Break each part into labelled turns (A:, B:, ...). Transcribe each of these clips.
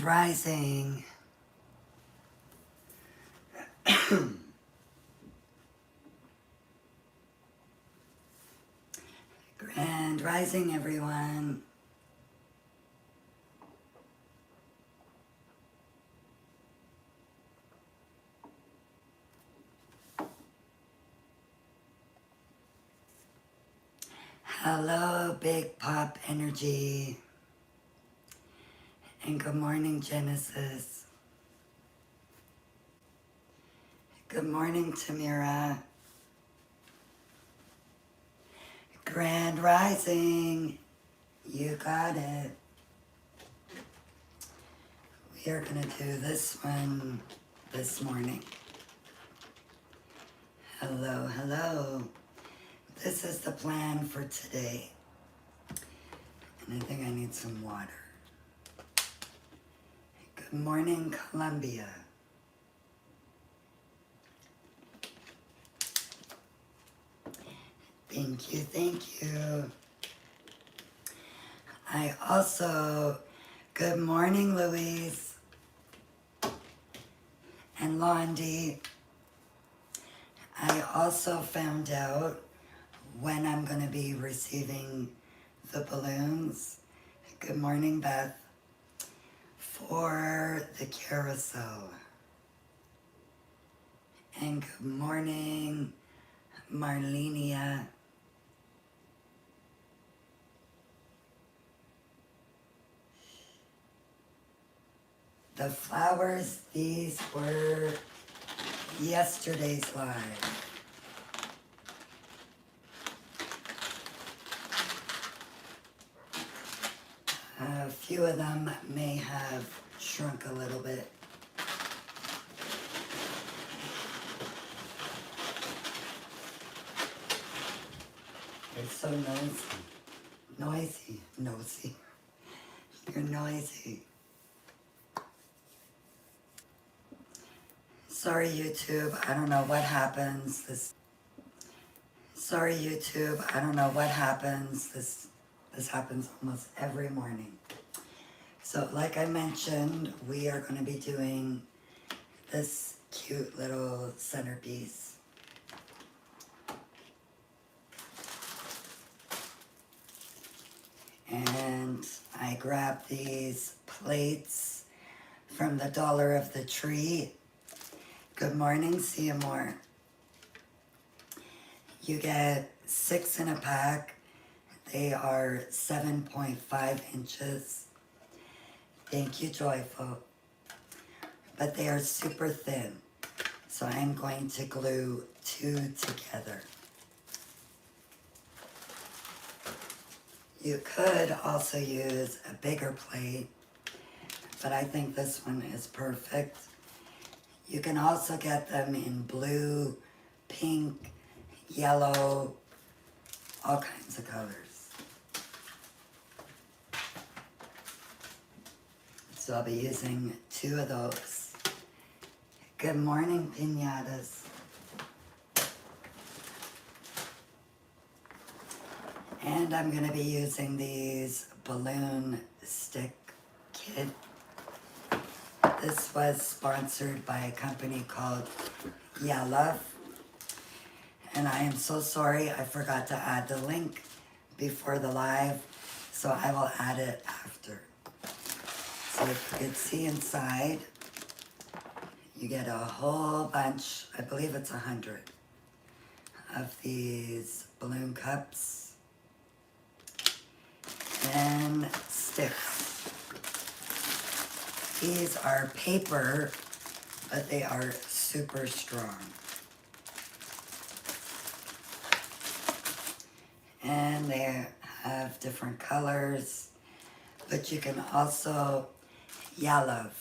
A: Grand Rising. Grand Rising, everyone. Hello, Big Pop Energy. And good morning, Genesis. Good morning, Tamira. Grand Rising. You got it. We are going to do this one this morning. Hello, hello. This is the plan for today. And I think I need some water. Good morning, Columbia. Thank you, thank you. I also, good morning, Louise and Londi. I also found out when I'm going to be receiving the balloons. Good morning, Beth. For the Carousel. And good morning, Marlenia. The flowers, these were yesterday's live. A few of them may have shrunk a little bit. It's so noisy. Noisy. You're noisy. Sorry, YouTube. I don't know what happens. Sorry, YouTube. I don't know what happens. This happens almost every morning. So like I mentioned, we are going to be doing this cute little centerpiece. And I grabbed these plates from the Dollar of the Tree. Good morning, Seymour. You get 6 in a pack. They are 7.5 inches. Thank you, Joyful. But they are super thin. So I'm going to glue 2 together. You could also use a bigger plate, but I think this one is perfect. You can also get them in blue, pink, yellow, all kinds of colors. So I'll be using 2 of those. Good morning, piñatas. And I'm going to be using these balloon stick kit. This was sponsored by a company called Yeah Love. And I am so sorry I forgot to add the link before the live, so I will add it after. So if you could see inside, you get a whole bunch, I believe it's 100, of these balloon cups and sticks. These are paper, but they are super strong. And they have different colors, but you can also Yallove,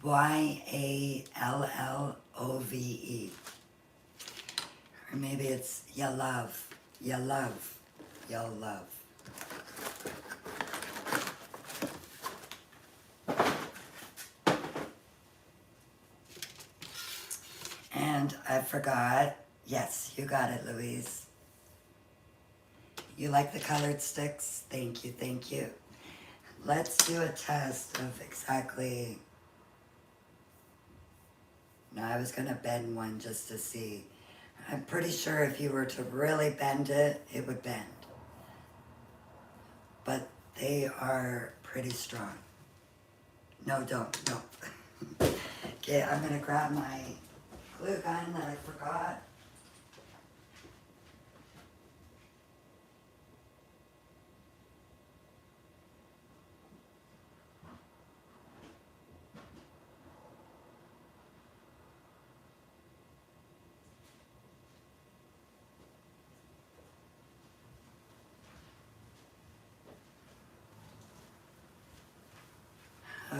A: Y-A-L-L-O-V-E. Or maybe it's Yallove, Yallove, Yallove. And I forgot, yes, you got it, Louise. You like the colored sticks? Thank you, thank you. let's do a test of exactly... No, I was going to bend one just to see. I'm pretty sure if you were to really bend it, it would bend. But they are pretty strong. No, don't. No. Okay, I'm going to grab my glue gun that I forgot.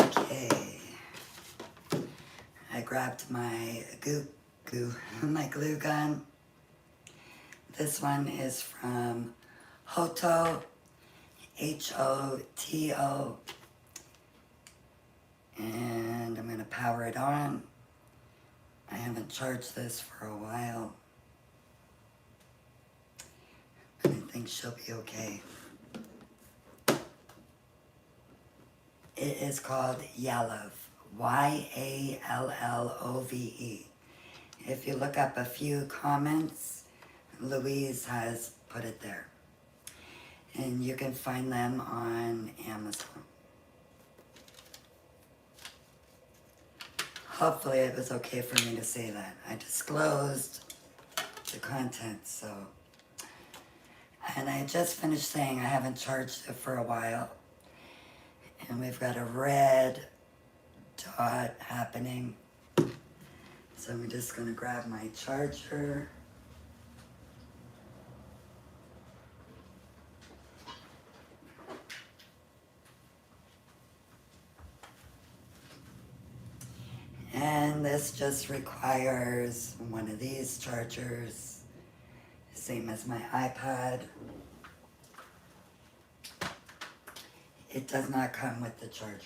A: Okay. I grabbed my my glue gun. This one is from Hoto, Hoto, and I'm gonna power it on. I haven't charged this for a while. I think she'll be okay. It is called Yallove, Yallove. If you look up a few comments, Louise has put it there. And you can find them on Amazon. Hopefully it was okay for me to say that. I disclosed the content, so. And I just finished saying I haven't charged it for a while. And we've got a red dot happening. So I'm just gonna grab my charger. And this just requires one of these chargers, same as my iPad. It does not come with the charger.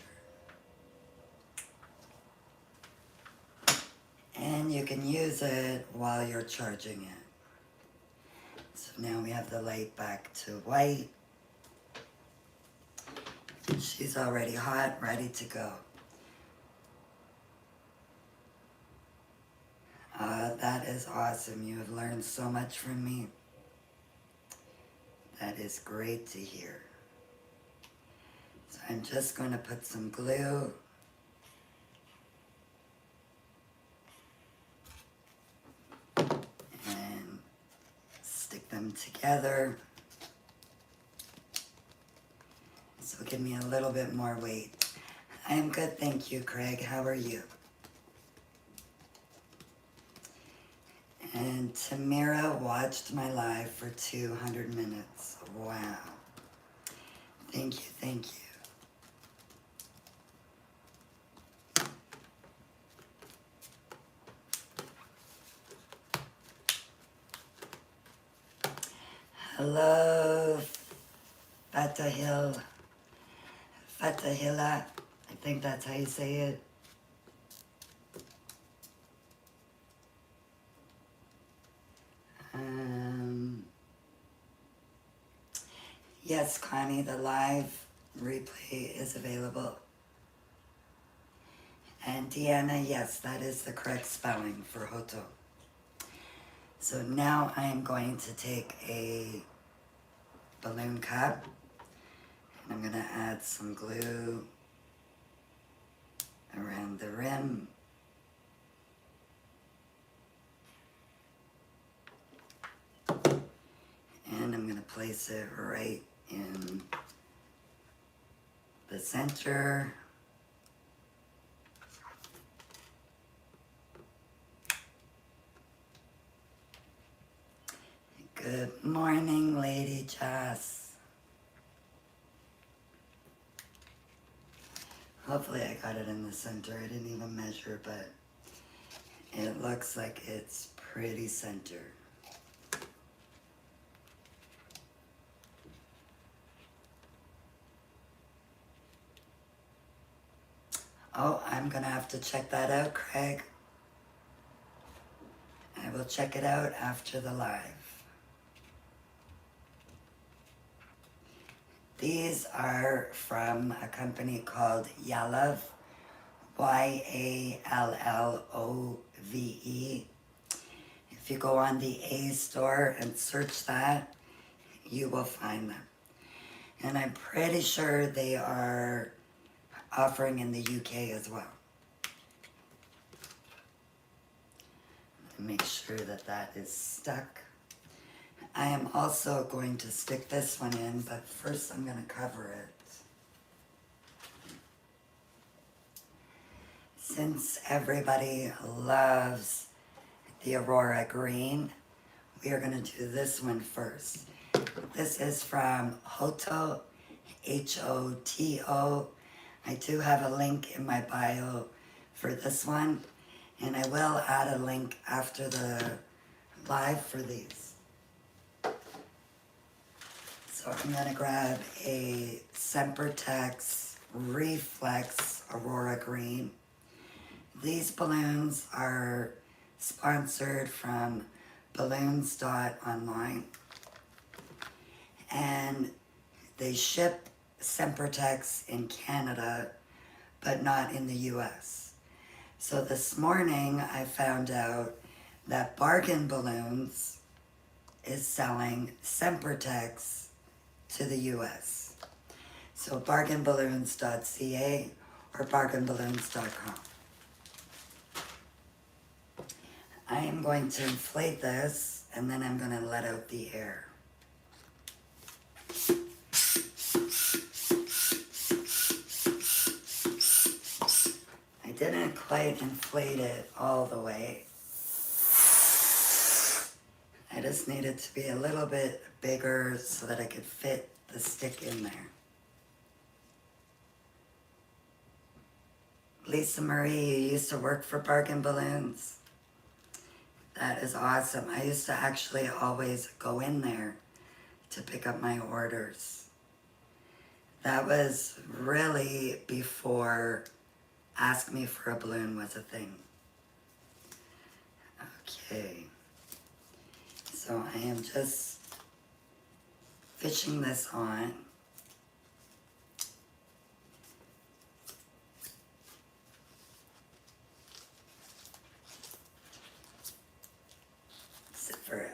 A: And you can use it while you're charging it. So now we have the light back to white. She's already hot, ready to go. That is awesome. You have learned so much from me. That is great to hear. So I'm just going to put some glue. And stick them together. So give me a little bit more weight. I am good, thank you, Craig. How are you? And Tamira watched my live for 200 minutes. Wow. Thank you, thank you. Hello, Fatahila. I think that's how you say it. Yes, Connie, the live replay is available. And Deanna, yes, that is the correct spelling for Hoto. So now I am going to take a balloon cap and I'm going to add some glue around the rim. And I'm going to place it right in the center. Good morning, Lady Jess. Hopefully I got it in the center. I didn't even measure, but it looks like it's pretty center. Oh, I'm gonna have to check that out, Craig. I will check it out after the live. These are from a company called Yallove, Yallove. If you go on the A store and search that, you will find them. And I'm pretty sure they are offering in the UK as well. Make sure that that is stuck. I am also going to stick this one in, but first I'm going to cover it. Since everybody loves the Aurora Green, we are going to do this one first. This is from Hoto, Hoto. I do have a link in my bio for this one, and I will add a link after the live for these. So I'm going to grab a Centerpiece Reflex Aurora Green. These balloons are sponsored from balloons.online, and they ship Centerpiece in Canada but not in the US. So this morning I found out that Bargain Balloons is selling Centerpiece to the US. So bargainballoons.ca or bargainballoons.com. I am going to inflate this, and then I'm going to let out the air. I didn't quite inflate it all the way. I just need it to be a little bit bigger so that I could fit the stick in there. Lisa Marie, you used to work for Bargain Balloons? That is awesome. I used to actually always go in there to pick up my orders. That was really before Ask Me for a Balloon was a thing. Okay. So I am just fishing this on.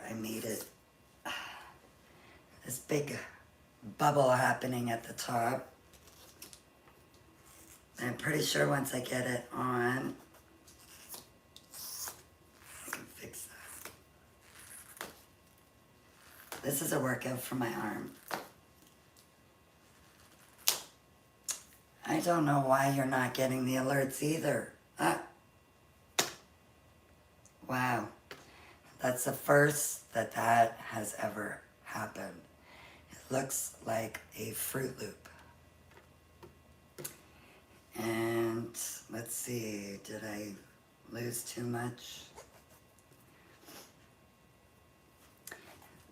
A: I made it, this big bubble happening at the top. And I'm pretty sure once I get it on, I can fix that. This is a workout for my arm. I don't know why you're not getting the alerts either. Wow. That's the first that has ever happened. It looks like a Fruit Loop. And let's see, did I lose too much?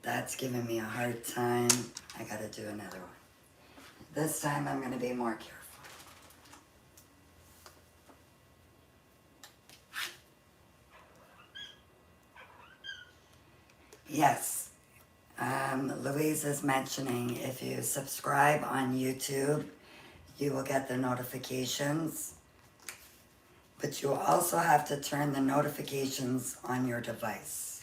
A: That's giving me a hard time. I gotta do another one. This time I'm gonna be more careful. Yes, Louise is mentioning if you subscribe on YouTube, you will get the notifications. But you will also have to turn the notifications on your device.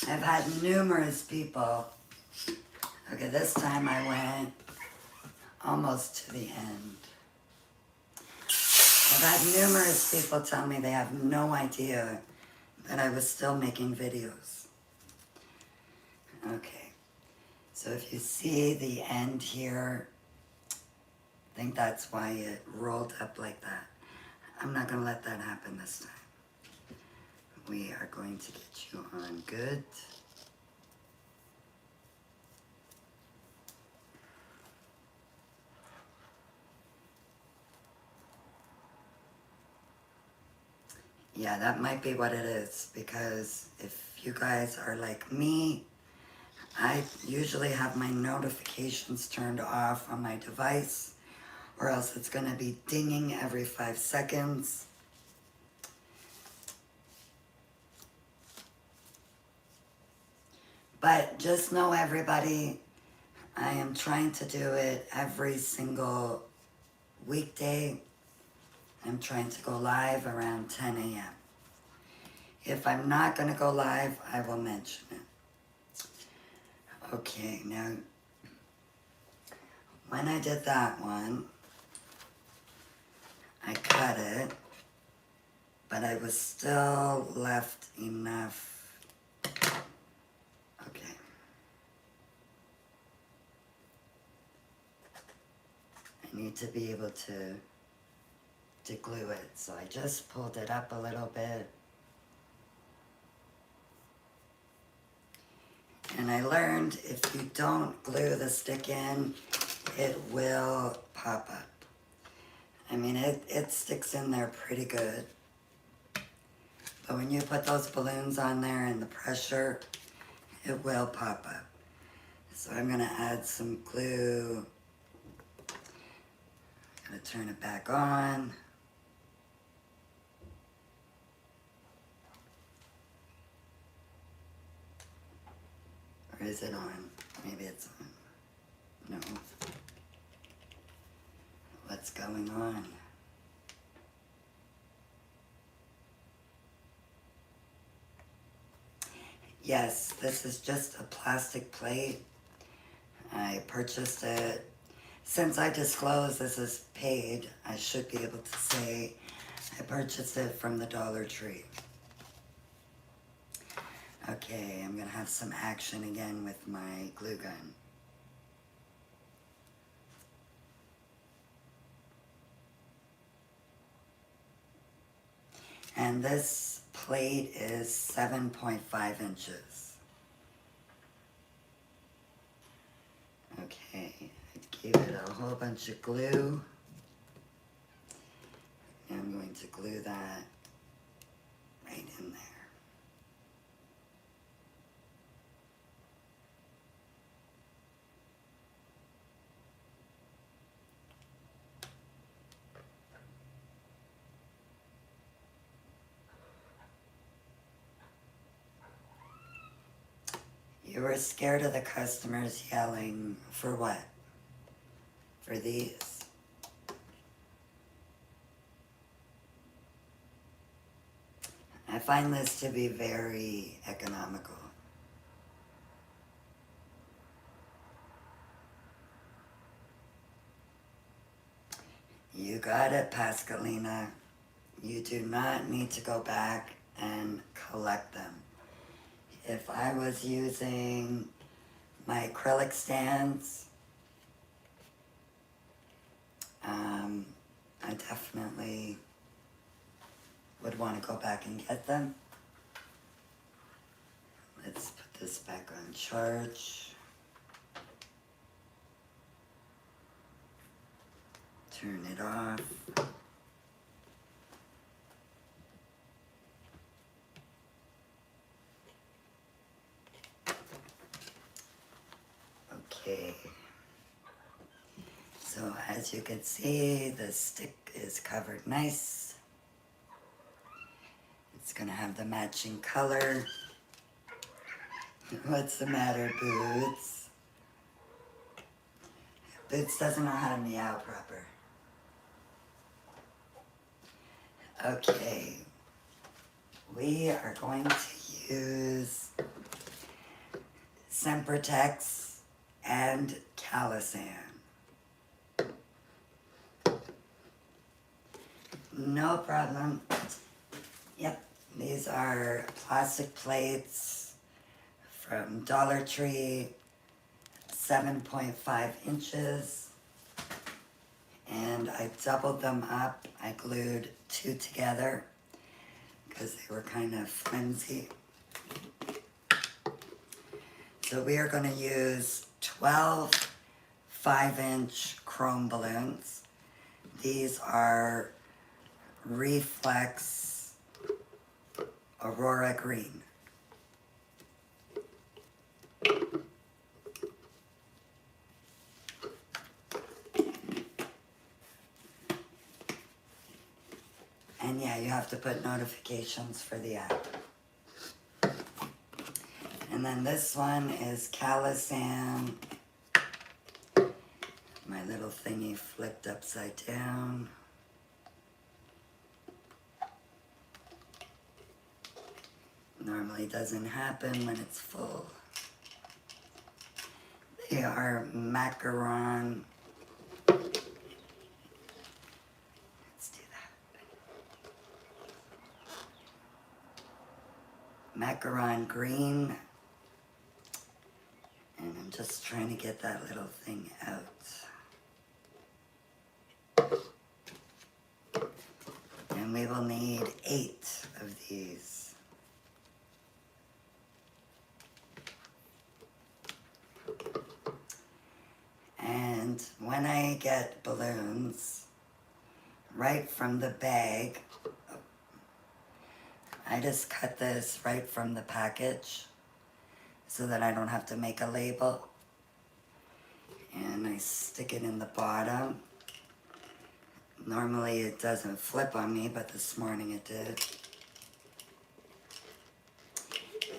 A: I've had numerous people. Okay, this time I went almost to the end. I've had numerous people tell me they have no idea that I was still making videos. Okay, so if you see the end here, I think that's why it rolled up like that. I'm not going to let that happen this time. We are going to get you on good. Yeah, that might be what it is, because if you guys are like me, I usually have my notifications turned off on my device, or else it's going to be dinging every 5 seconds. But just know, everybody, I am trying to do it every single weekday. I'm trying to go live around 10 a.m. If I'm not going to go live, I will mention it. Okay, now, when I did that one, I cut it, but I was still left enough. Okay. I need to be able to glue it, so I just pulled it up a little bit. And I learned if you don't glue the stick in, it will pop up. I mean, it sticks in there pretty good. But when you put those balloons on there and the pressure, it will pop up. So I'm gonna add some glue. Gonna turn it back on. Or is it on? Maybe it's on. No. What's going on? Yes, this is just a plastic plate. I purchased it. Since I disclosed this is paid, I should be able to say I purchased it from the Dollar Tree. Okay, I'm gonna have some action again with my glue gun. And this plate is 7.5 inches. Okay, I gave it a whole bunch of glue. And I'm going to glue that right in there. You were scared of the customers yelling for what? For these. I find this to be very economical. You got it, Pascalina. You do not need to go back and collect them. If I was using my acrylic stands, I definitely would want to go back and get them. Let's put this back on charge. Turn it off. Okay. So as you can see, the stick is covered nice. It's gonna have the matching color. What's the matter, Boots? Boots doesn't know how to meow proper. Okay. We are going to use Centerpieces and Carousel. No problem. Yep, these are plastic plates from Dollar Tree, 7.5 inches. And I doubled them up. I glued two together because they were kind of flimsy. So we are going to use 12 5-inch chrome balloons. These are Reflex Aurora Green. And yeah, you have to put notifications for the app. And then this one is Carousel. My little thingy flipped upside down. Normally doesn't happen when it's full. They are macaron. Let's do that. Macaron green. And I'm just trying to get that little thing out. And we will need 8 of these. And when I get balloons, right from the bag, I just cut this right from the package so that I don't have to make a label. And I stick it in the bottom. Normally it doesn't flip on me, but this morning it did.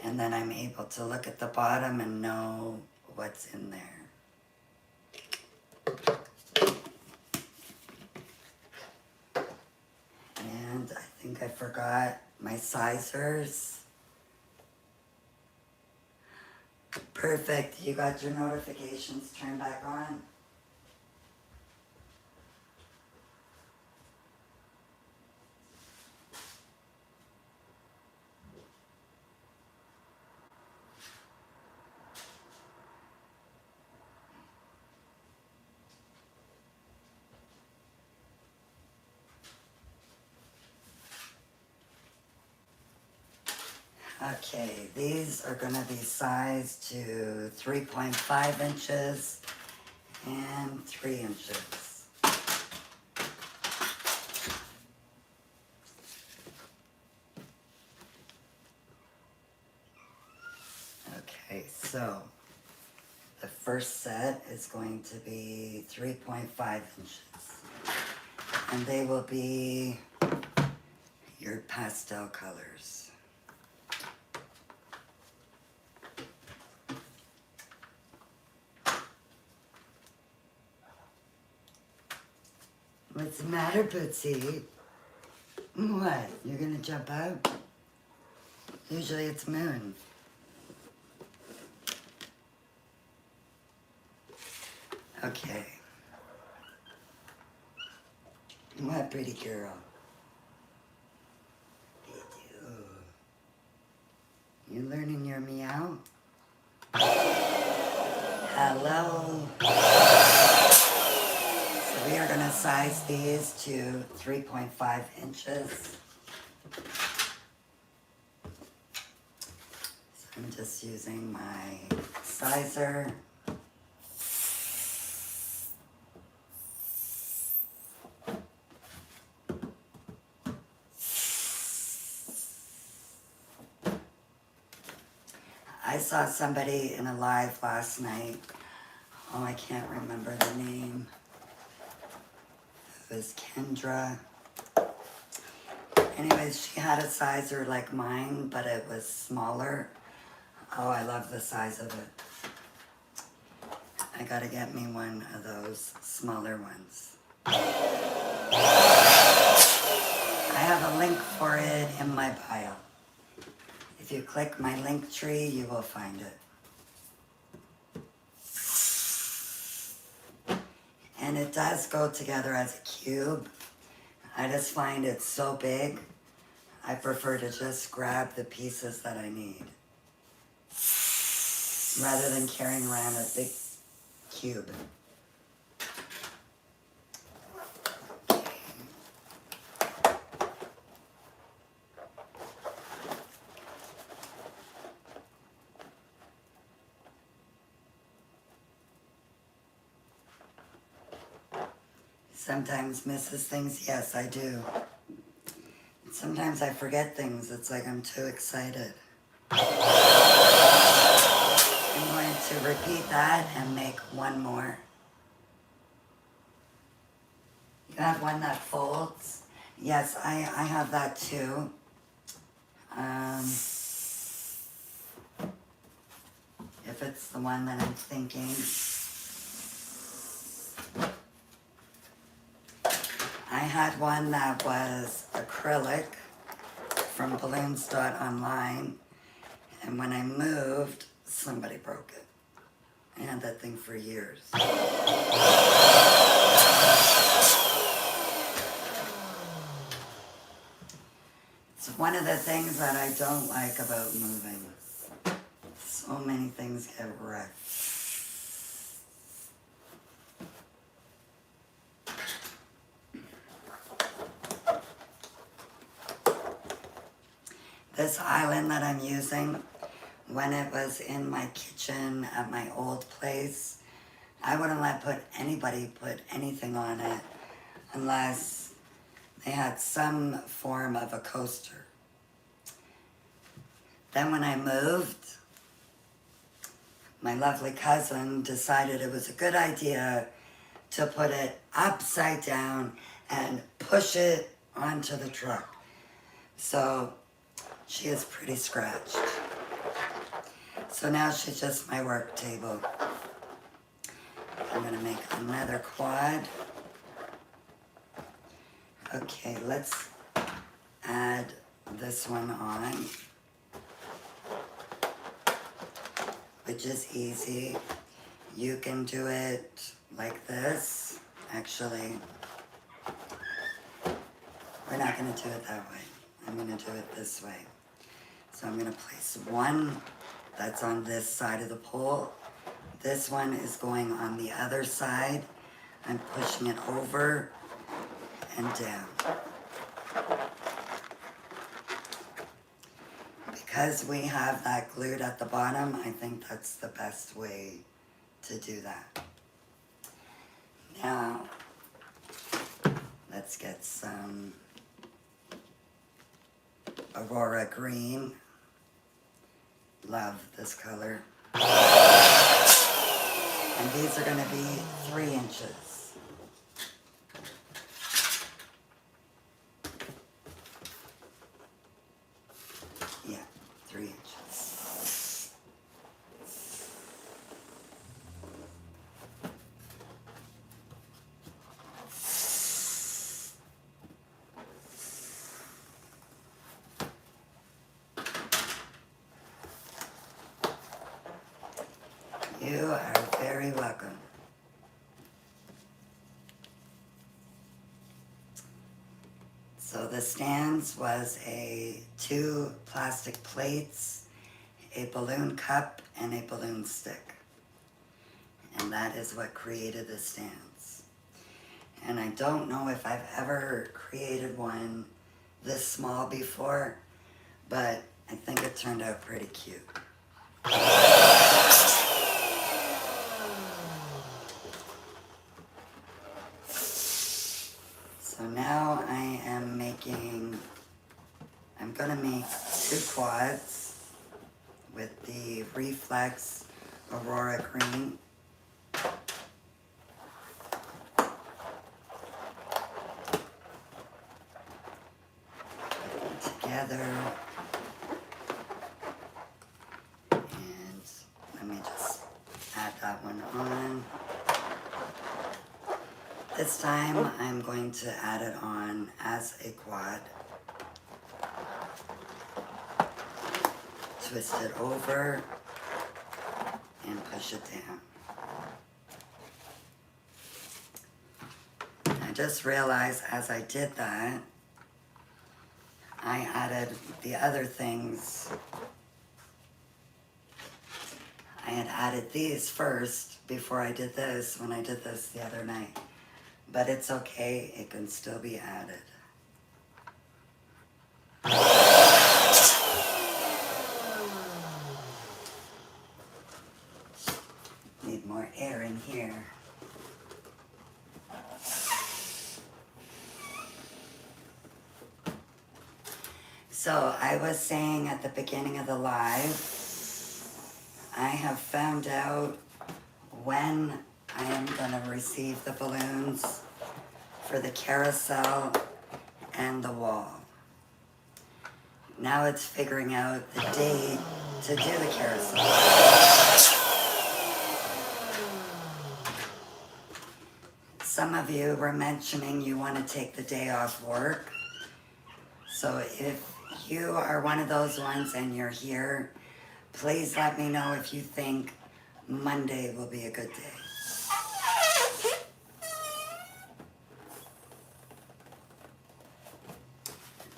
A: And then I'm able to look at the bottom and know what's in there. And I think I forgot my sizers. Perfect, you got your notifications turned back on. Okay, these are going to be sized to 3.5 inches and 3 inches. Okay, so the first set is going to be 3.5 inches. And they will be your pastel colors. What's the matter, Bootsy? What? You're gonna jump out? Usually it's Moon. Okay. What pretty girl? You learning your meow? Hello. So we are going to size these to 3.5 inches. So I'm just using my sizer. I saw somebody in a live last night. Oh, I can't remember the name. It was Kendra. Anyways, she had a sizer like mine, but it was smaller. Oh, I love the size of it. I gotta get me one of those smaller ones. I have a link for it in my bio. If you click my link tree, you will find it. And it does go together as a cube. I just find it so big, I prefer to just grab the pieces that I need, rather than carrying around a big cube. Sometimes misses things? Yes, I do. Sometimes I forget things. It's like I'm too excited. I'm going to repeat that and make one more. You have one that folds? Yes, I have that too. if it's the one that I'm thinking. I had one that was acrylic from balloons.online, and when I moved, somebody broke it. I had that thing for years. It's one of the things that I don't like about moving. So many things get wrecked. This island that I'm using, when it was in my kitchen at my old place, I wouldn't let anybody put anything on it unless they had some form of a coaster. Then when I moved, my lovely cousin decided it was a good idea to put it upside down and push it onto the truck. So she is pretty scratched. So now she's just my work table. I'm gonna make another quad. Okay, let's add this one on, which is easy. You can do it like this. Actually, we're not gonna do it that way. I'm gonna do it this way. So I'm gonna place one that's on this side of the pole. This one is going on the other side. I'm pushing it over and down. Because we have that glued at the bottom, I think that's the best way to do that. Now, let's get some Aurora green. Love this color. And these are going to be 3 inches. Yeah, 3 inches. You are very welcome. So the stands was 2 plastic plates, a balloon cup, and a balloon stick. And that is what created the stands. And I don't know if I've ever created one this small before, but I think it turned out pretty cute. So now I'm gonna make 2 quads with the Reflex Aurora Green. Together. And let me just add that one on. This time I'm going to add it on as a quad. Twist it over and push it down. I just realized as I did that, I added the other things. I had added these first before I did this, when I did this the other night. But it's okay, it can still be added. Need more air in here. So I was saying at the beginning of the live, I have found out when I am going to receive the balloons for the carousel and the wall. Now it's figuring out the date to do the carousel. Some of you were mentioning you want to take the day off work. So if you are one of those ones and you're here, please let me know if you think Monday will be a good day.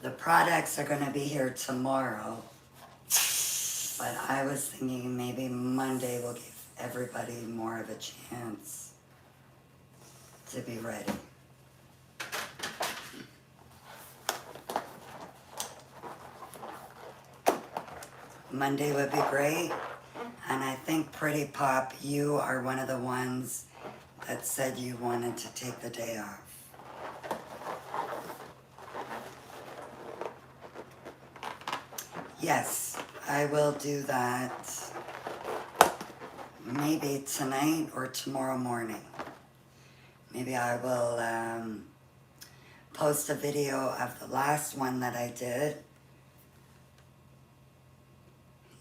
A: The products are going to be here tomorrow, but I was thinking maybe Monday will give everybody more of a chance to be ready. Monday would be great, and I think Pretty Pop, you are one of the ones that said you wanted to take the day off. Yes, I will do that maybe tonight or tomorrow morning. Maybe I will post a video of the last one that I did.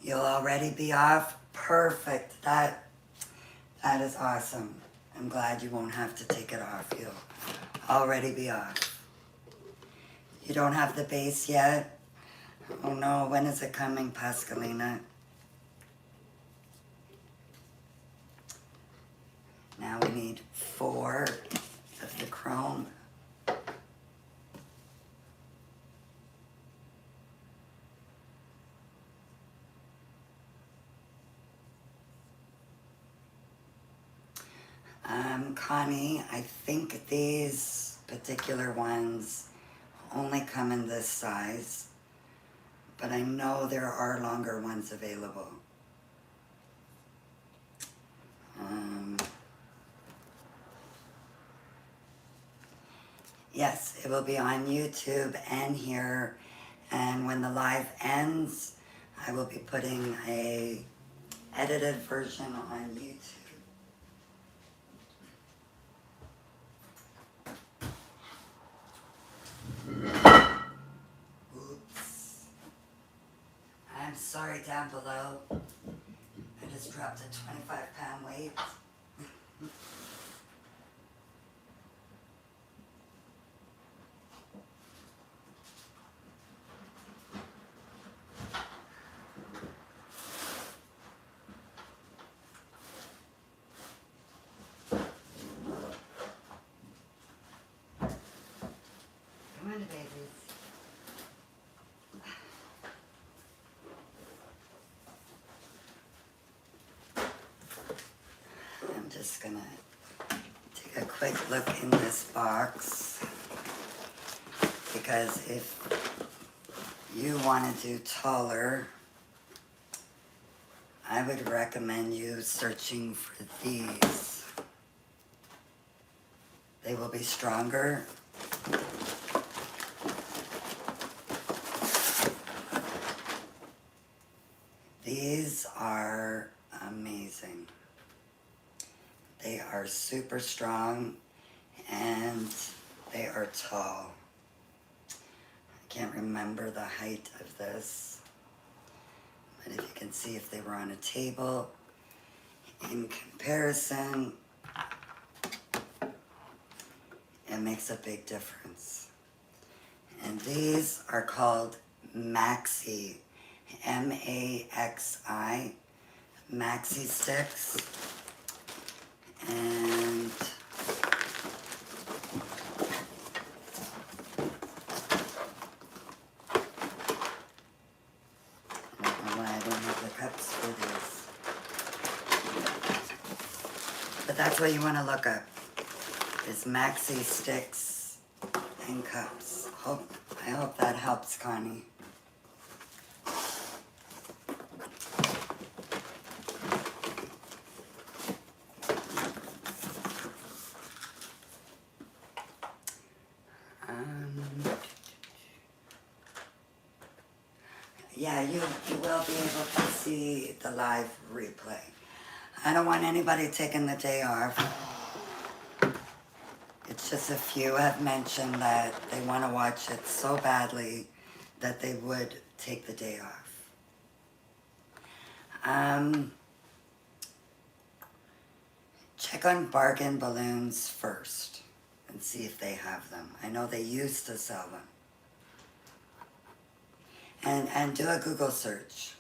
A: You'll already be off? Perfect. That is awesome. I'm glad you won't have to take it off. You'll already be off. You don't have the base yet? Oh no, when is it coming, Pascalina? Now we need 4 of the chrome. Connie, I think these particular ones only come in this size, but I know there are longer ones available. Yes, it will be on YouTube and here, and when the live ends, I will be putting a edited version on YouTube. Oops. I'm sorry down below. I just dropped a 25-pound weight. Come on, babies. I'm just gonna take a quick look in this box, because if you want to do taller, I would recommend you searching for these. They will be stronger. These are amazing. They are super strong and they are tall. I can't remember the height of this, but if you can see if they were on a table, in comparison, it makes a big difference. And these are called Maxi, M-A-X-I, Maxi sticks. And I don't know why I don't have the cups for these. But that's what you want to look up, is Maxi sticks and cups. I hope that helps, Connie. Yeah, you will be able to see the live replay. I don't want anybody taking the day off. It's just a few have mentioned that they want to watch it so badly that they would take the day off. Check on Bargain Balloons first and see if they have them. I know they used to sell them. And do a Google search.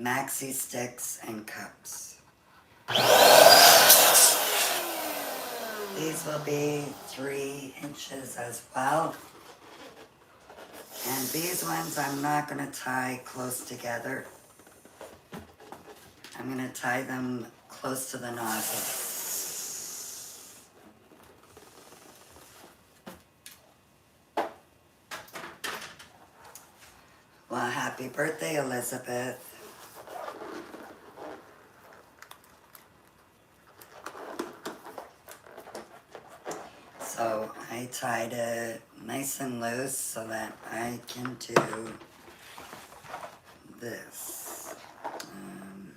A: Maxi sticks and cups. These will be 3 inches as well. And these ones I'm not going to tie close together. I'm going to tie them close to the nozzle. Well, happy birthday, Elizabeth. So I tied it nice and loose so that I can do this. I'm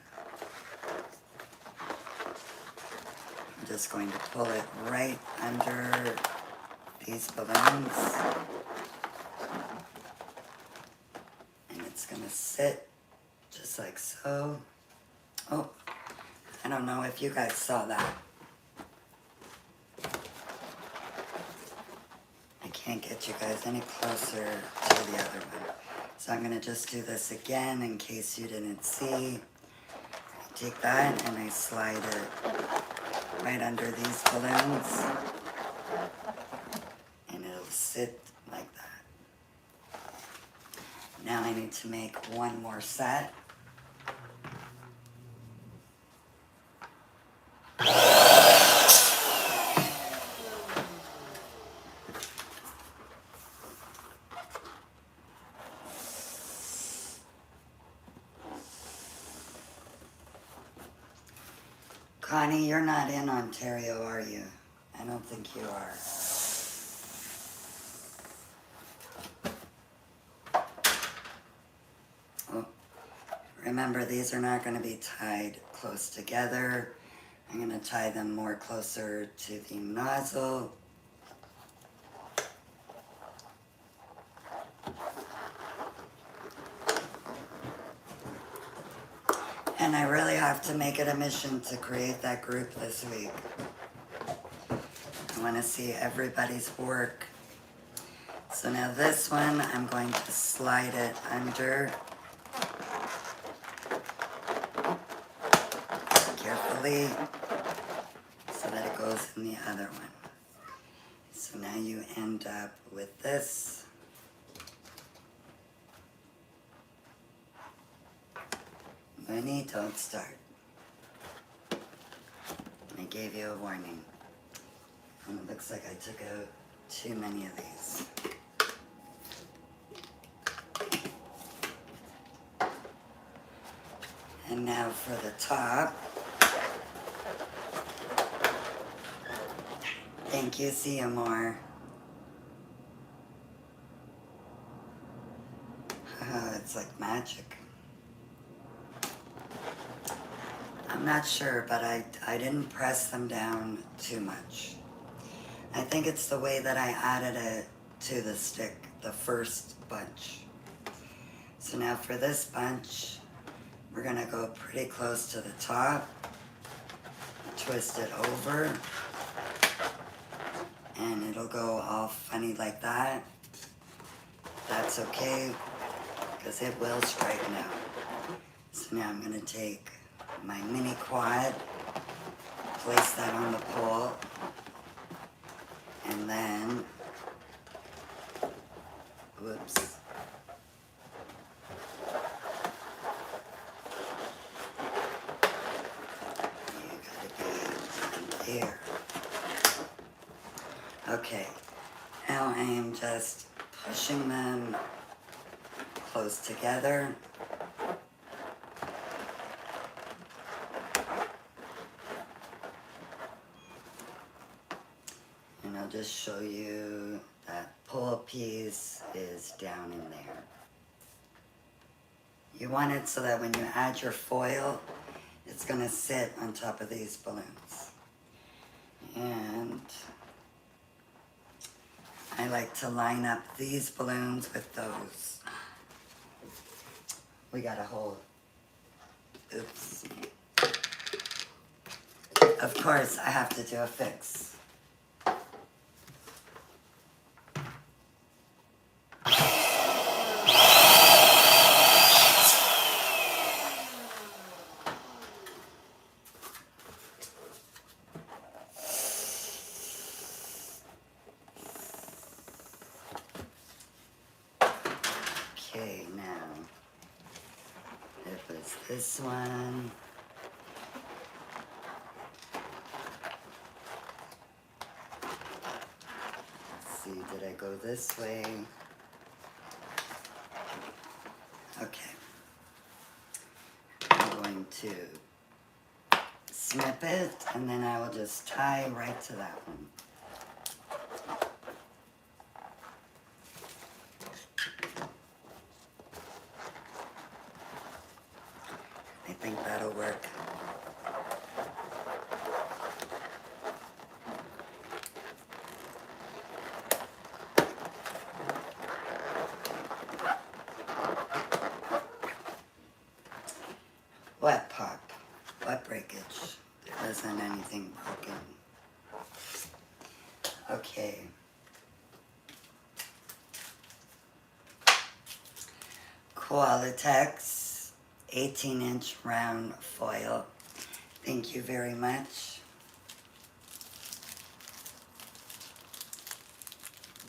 A: just going to pull it right under these balloons. And it's going to sit just like so. Oh, I don't know if you guys saw that. I can't get you guys any closer to the other one. So I'm going to just do this again in case you didn't see. I take that and I slide it right under these balloons. And it'll sit like that. Now I need to make one more set. Connie, you're not in Ontario, are you? I don't think you are. Oh, remember, these are not going to be tied close together. I'm going to tie them more closer to the nozzle. And I really have to make it a mission to create that group this week. I want to see everybody's work. So now this one, I'm going to slide it under carefully so that it goes in the other one. So now you end up with this. Winnie, don't start. I gave you a warning. And it looks like I took out too many of these. And now for the top. Thank you, see you more. It's like magic. I'm not sure, but I didn't press them down too much. I think it's the way that I added it to the stick, the first bunch. So now for this bunch, we're gonna go pretty close to the top, twist it over, and it'll go all funny like that. That's okay, because it will straighten out. So now I'm gonna take my mini quad, place that on the pole, and then, whoops. You gotta be there. Okay, now I am just pushing them close together. And I'll just show you that pull piece is down in there. You want it so that when you add your foil, it's going to sit on top of these balloons. And I like to line up these balloons with those. We got a whole Oops. Of course, I have to do a fix. Okay, now, it was this one. Let's see, did I go this way? Okay. I'm going to snip it, and then I will just tie right to that one. I think that'll work. Wet pop, wet breakage. There isn't anything broken. Okay. Qualitex 18-inch round foil. Thank you very much.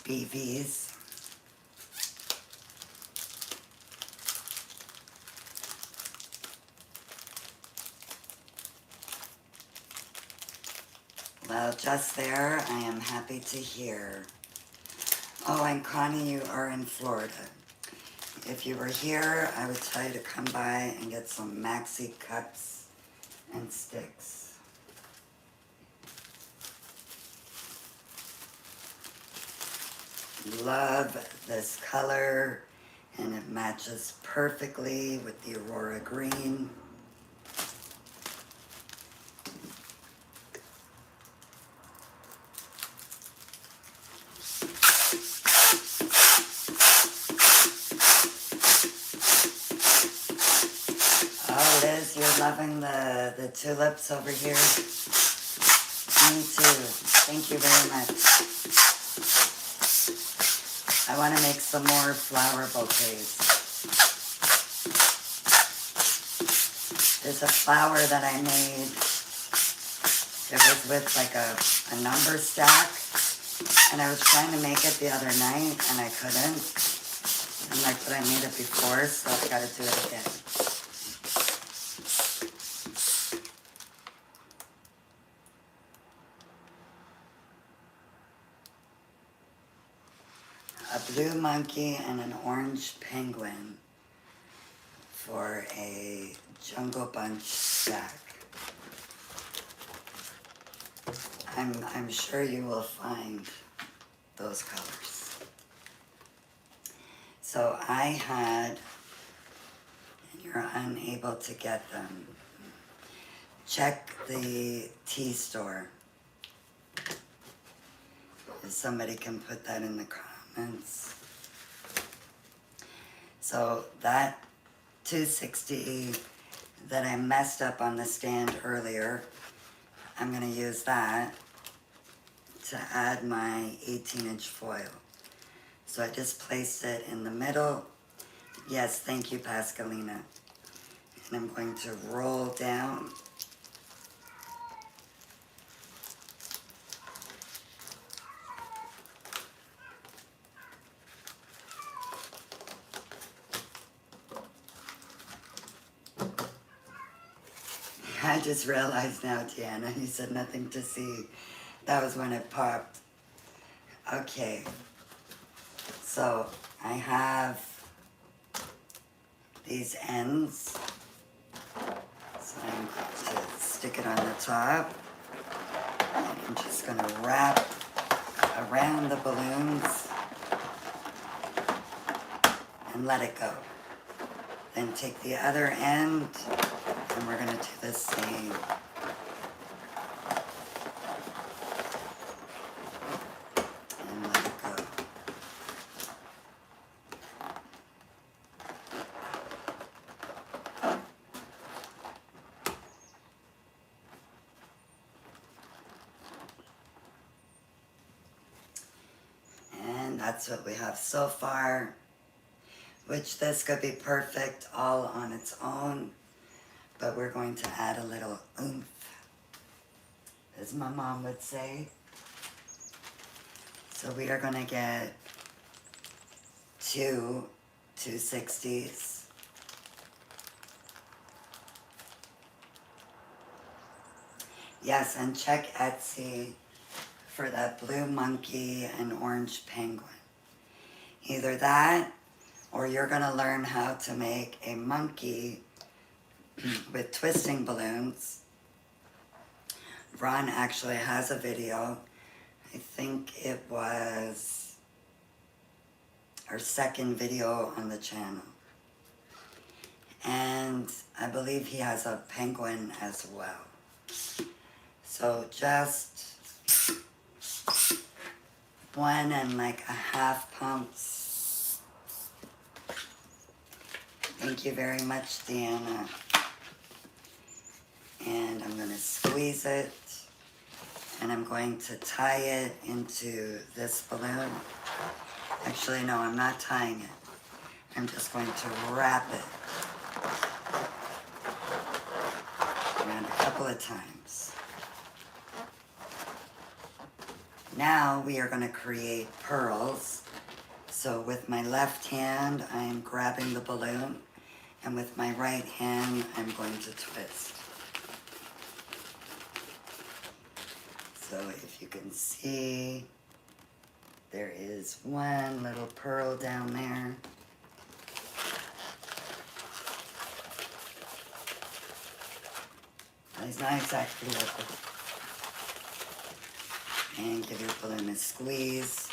A: BVs. Well, just there, I am happy to hear. Oh, and Connie, you are in Florida. If you were here, I would tell you to come by and get some maxi cups and sticks. Love this color, and it matches perfectly with the Aurora green. Oh, Liz, you're loving the tulips over here. Me too. Thank you very much. I want to make some more flower bouquets. There's a flower that I made. It was with like a number stack. And I was trying to make it the other night and I couldn't. And like, but I made it before, so I gotta do it again. A blue monkey and an orange penguin for a jungle bunch stack. I'm sure you will find those colors. So I had, and you're unable to get them, check the tea store. If somebody can put that in the comments. So that 260 that I messed up on the stand earlier, I'm going to use that to add my 18-inch foil. So I just placed it in the middle. Yes, thank you, Pascalina. And I'm going to roll down. I just realized now, Tiana, you said nothing to see. That was when it popped. Okay. So I have these ends. So I'm going to stick it on the top. And I'm just going to wrap around the balloons and let it go. Then take the other end and we're going to do the same. And let it go. that's what we have so far, which this could be perfect all on its own, but we're going to add a little oomph, as my mom would say. So we are going to get 260s. Yes, and check Etsy for that blue monkey and orange penguin. Either that, or you're going to learn how to make a monkey with twisting balloons. Ron actually has a video. I think it was our second video on the channel. And I believe he has a penguin as well. So just 1.5 pumps. Thank you very much, Deanna. And I'm going to squeeze it. And I'm going to tie it into this balloon. Actually, no, I'm not tying it. I'm just going to wrap it around a couple of times. Now we are going to create pearls. So with my left hand, I'm grabbing the balloon, and with my right hand, I'm going to twist. So if you can see, there is one little pearl down there. It's not exactly like it. And give your balloon a squeeze.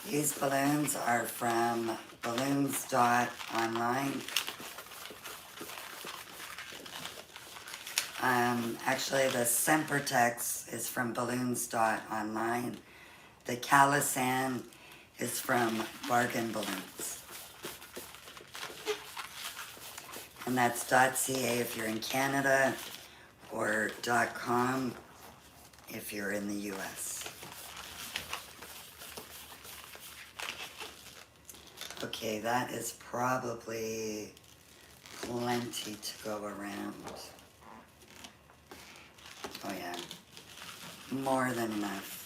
A: These balloons are from balloons.online. Actually, the Centerpieces is from balloons.online. The Carousel is from Bargain Balloons. And that's .ca if you're in Canada, or .com if you're in the US. Okay, that is probably plenty to go around. Oh yeah, more than enough.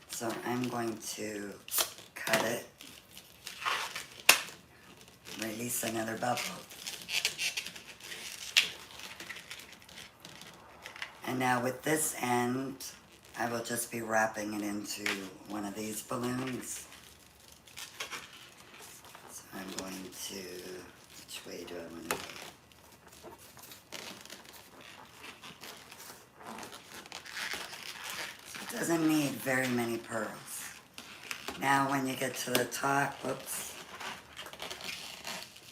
A: So I'm going to cut it. Release another bubble. And now with this end, I will just be wrapping it into one of these balloons. So I'm going to, which way do I want to go? So it doesn't need very many pearls. Now when you get to the top, whoops.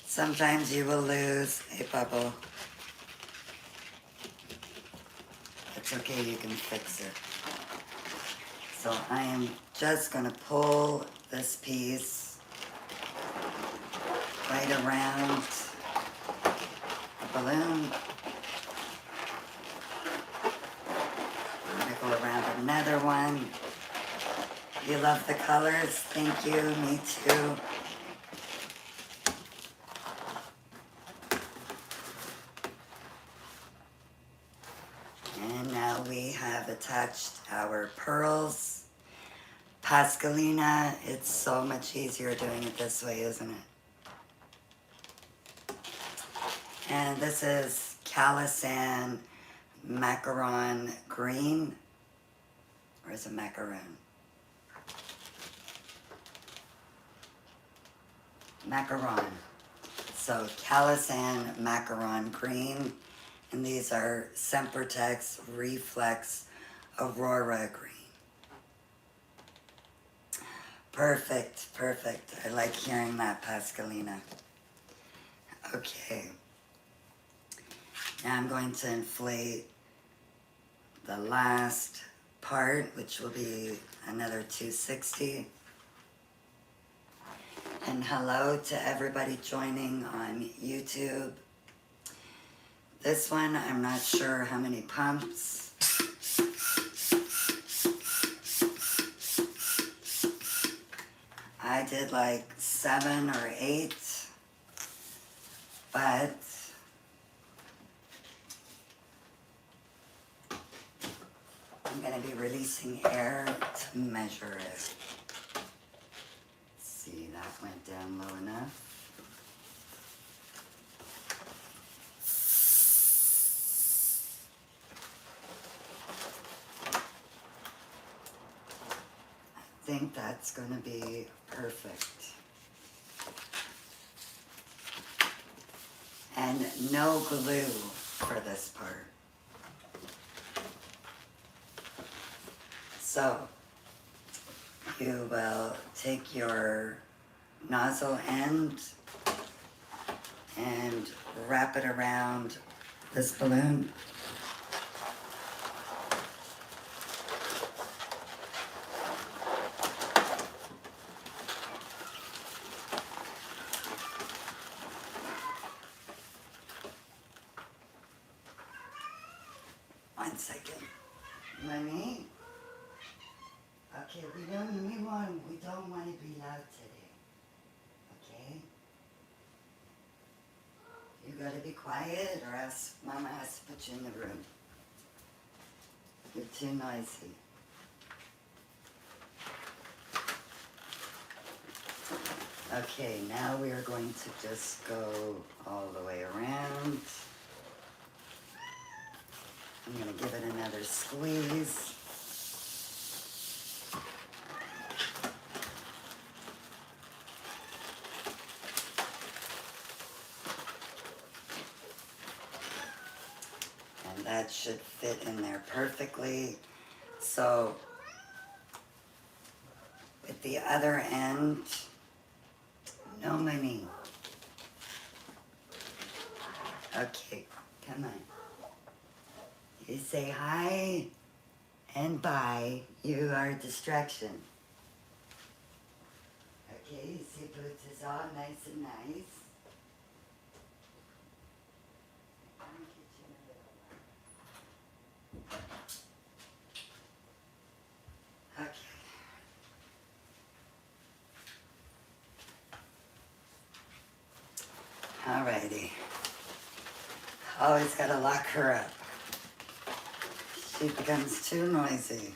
A: Sometimes you will lose a bubble. It's okay, you can fix it. So I am just going to pull this piece right around the balloon. I'm going to go around another one. You love the colors? Thank you, me too. And now we have attached our pearls. Pascalina, it's so much easier doing it this way, isn't it? And this is Carousel macaron green. Or is it macaron? Macaron. So Carousel macaron green. And these are Centerpieces Reflex Aurora Green. Perfect, perfect. I like hearing that, Pascalina. Okay. Now I'm going to inflate the last part, which will be another 260. And hello to everybody joining on YouTube. This one, I'm not sure how many pumps. I did like 7 or 8, but I'm going to be releasing air to measure it. See, that went down low enough. I think that's going to be perfect. And no glue for this part. So, you will take your nozzle end and wrap it around this balloon. One second. Money? Okay, we don't want to be loud today. Okay? You gotta be quiet or else Mama has to put you in the room. You're too noisy. Okay, now we are going to just go all the way around. I'm gonna give it another squeeze. And that should fit in there perfectly. So, with the other end, no money. Okay, come on. You say hi and bye. You are a distraction. Okay, you see Boots is all nice and nice. Okay. Alrighty. Always gotta lock her up. She becomes too noisy.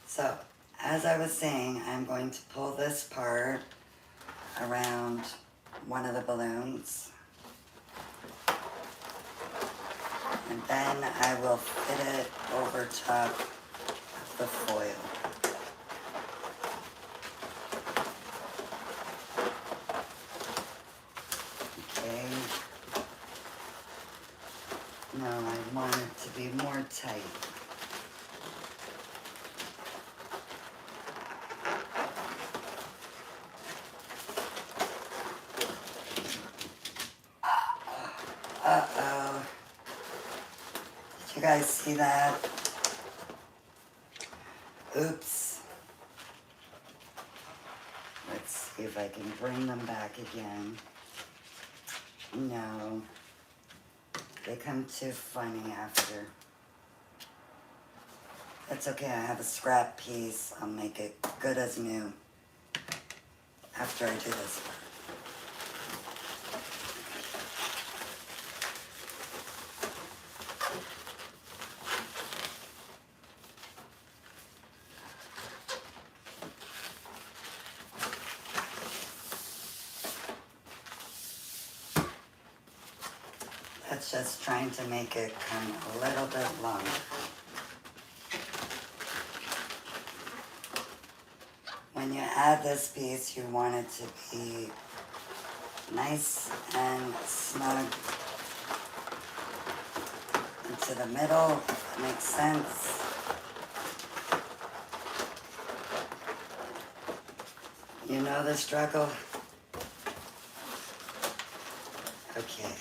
A: So, as I was saying, I'm going to pull this part around one of the balloons. And then I will fit it over top of the foil. Okay. No, I want it to be more tight. Uh-oh. Did you guys see that? Oops. Let's see if I can bring them back again. No. They come too funny after. That's okay, I have a scrap piece. I'll make it good as new after I do this part. That's just trying to make it come a little bit longer. When you add this piece, you want it to be nice and snug into the middle, if that makes sense. You know the struggle? Okay.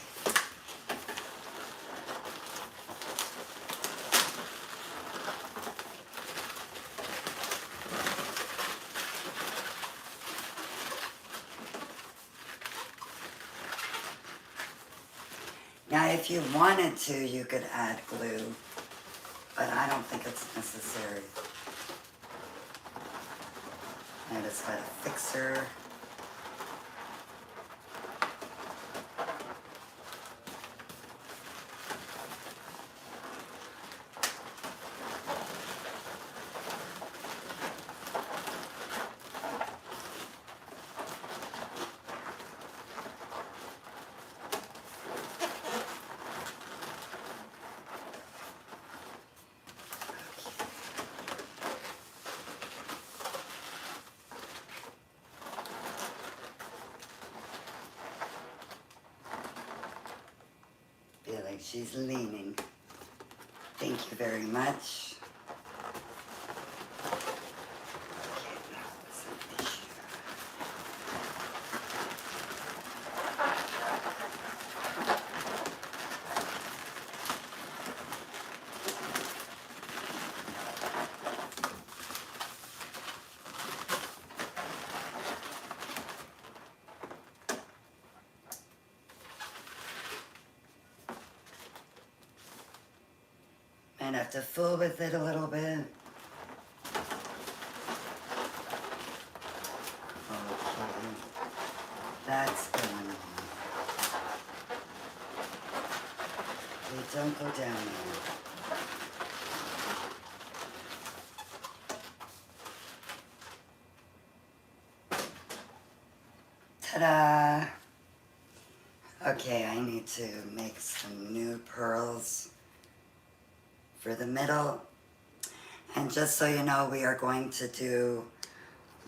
A: If you wanted to, you could add glue, but I don't think it's necessary. I just got a fixer. Feel like she's leaning. Thank you very much. Okay, that was an issue. Might have to fool with it a little bit. Okay, that's going on. Okay, don't go down there. Ta-da! Okay, I need to make some new pearls for the middle. And just so you know, we are going to do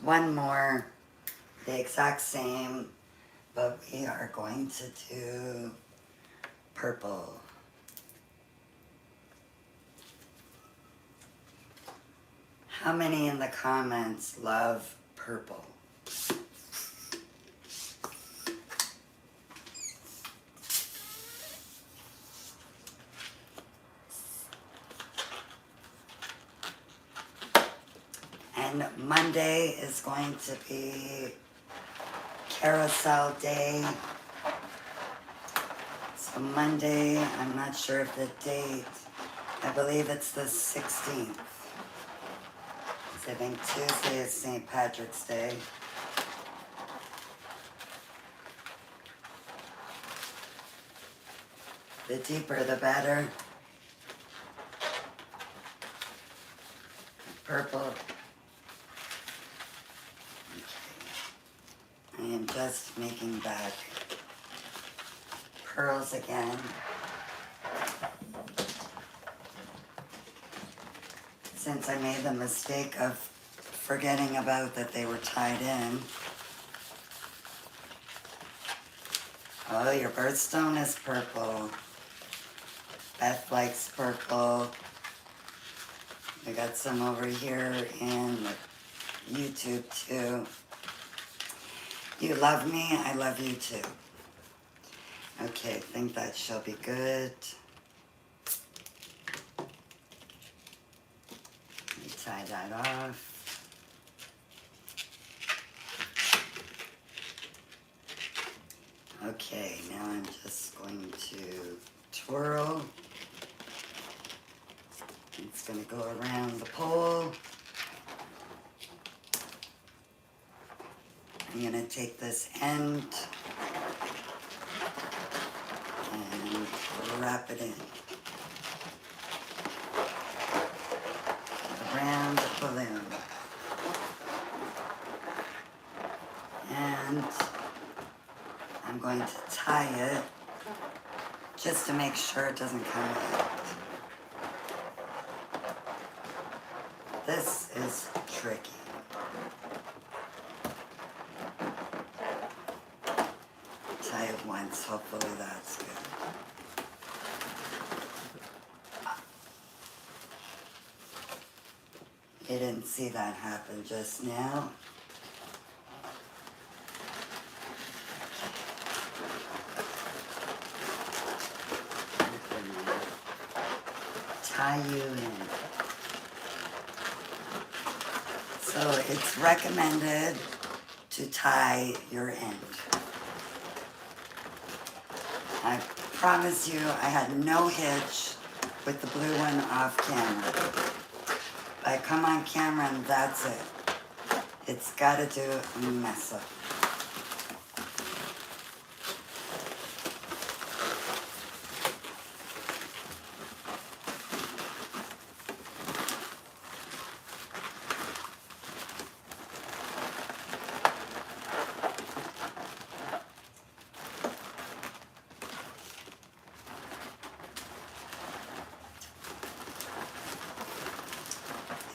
A: one more, the exact same, but we are going to do purple. How many in the comments love purple? And Monday is going to be Carousel Day. So Monday, I'm not sure of the date. I believe it's the 16th. I think Tuesday is St. Patrick's Day. The deeper the better. Purple. Okay. I am just making back pearls again. Since I made the mistake of forgetting about that they were tied in. Oh, your birthstone is purple. Beth likes purple. I got some over here in YouTube too. You love me, I love you too. Okay, I think that shall be good. Let me tie that off. Okay, now I'm just going to twirl. It's going to go around the pole. I'm going to take this end and wrap it in around the balloon. And I'm going to tie it just to make sure it doesn't come out. This is tricky. Tie it once, hopefully that's good. You didn't see that happen just now. Tie you in. So it's recommended to tie your end. I promise you, I had no hitch with the blue one off camera. I come on camera and that's it. It's got to do a mess up.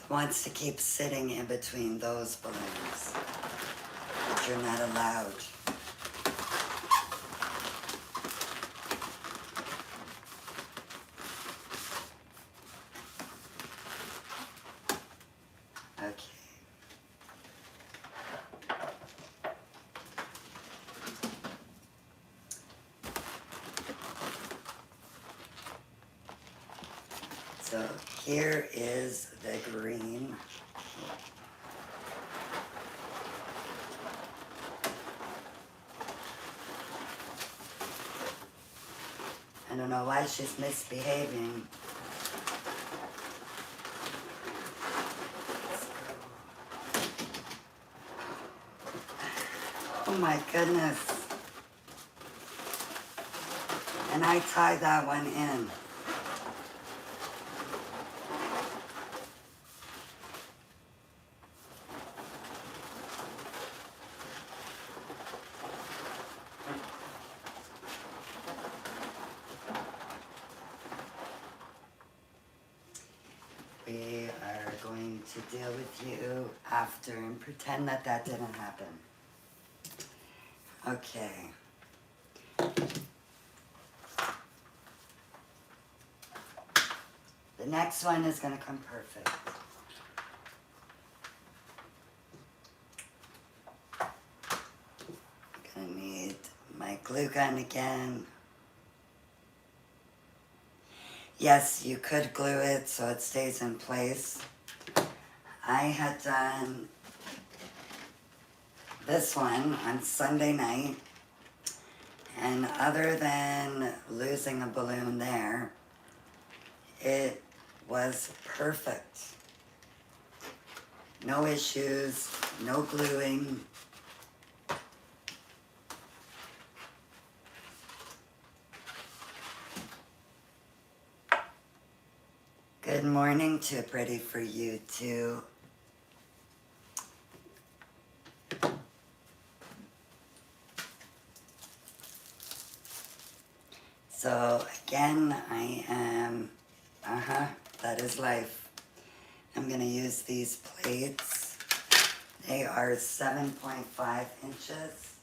A: Wants to keep sitting in between those balloons, but you're not allowed. Okay. So here is the green. I don't know why she's misbehaving. Oh my goodness. And I tied that one in. We are going to deal with you after and pretend that that didn't happen. Okay. The next one is going to come perfect. I'm going to need my glue gun again. Yes, you could glue it so it stays in place. I had done this one on Sunday night, and other than losing a balloon there, it was perfect. No issues, no gluing. Good morning, Tip. Ready for you too. So again, I am, that is life. I'm gonna use these plates. They are 7.5 inches.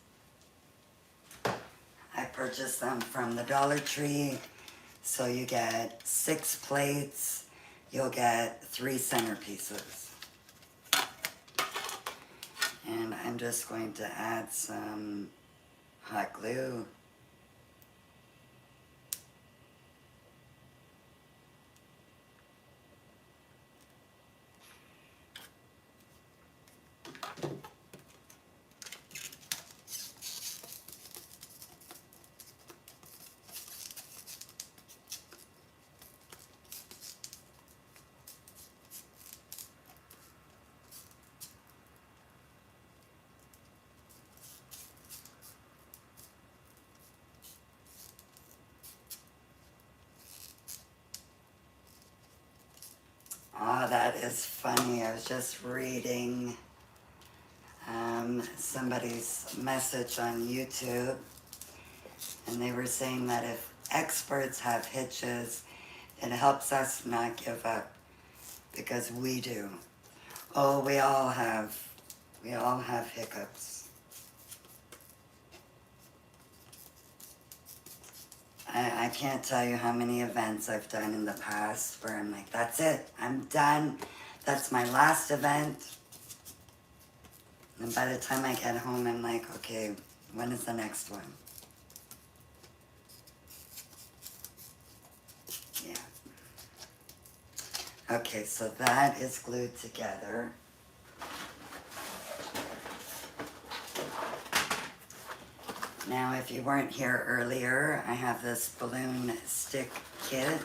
A: I purchased them from the Dollar Tree. So you get 6 plates. You'll get 3 centerpieces. And I'm just going to add some hot glue. Oh, that is funny. I was just reading somebody's message on YouTube, and they were saying that if experts have hitches, it helps us not give up, because we do. Oh, we all have hiccups. I can't tell you how many events I've done in the past where I'm like, that's it, I'm done. That's my last event. And by the time I get home, I'm like, okay, when is the next one? Yeah. Okay, so that is glued together. Now, if you weren't here earlier, I have this balloon stick kit,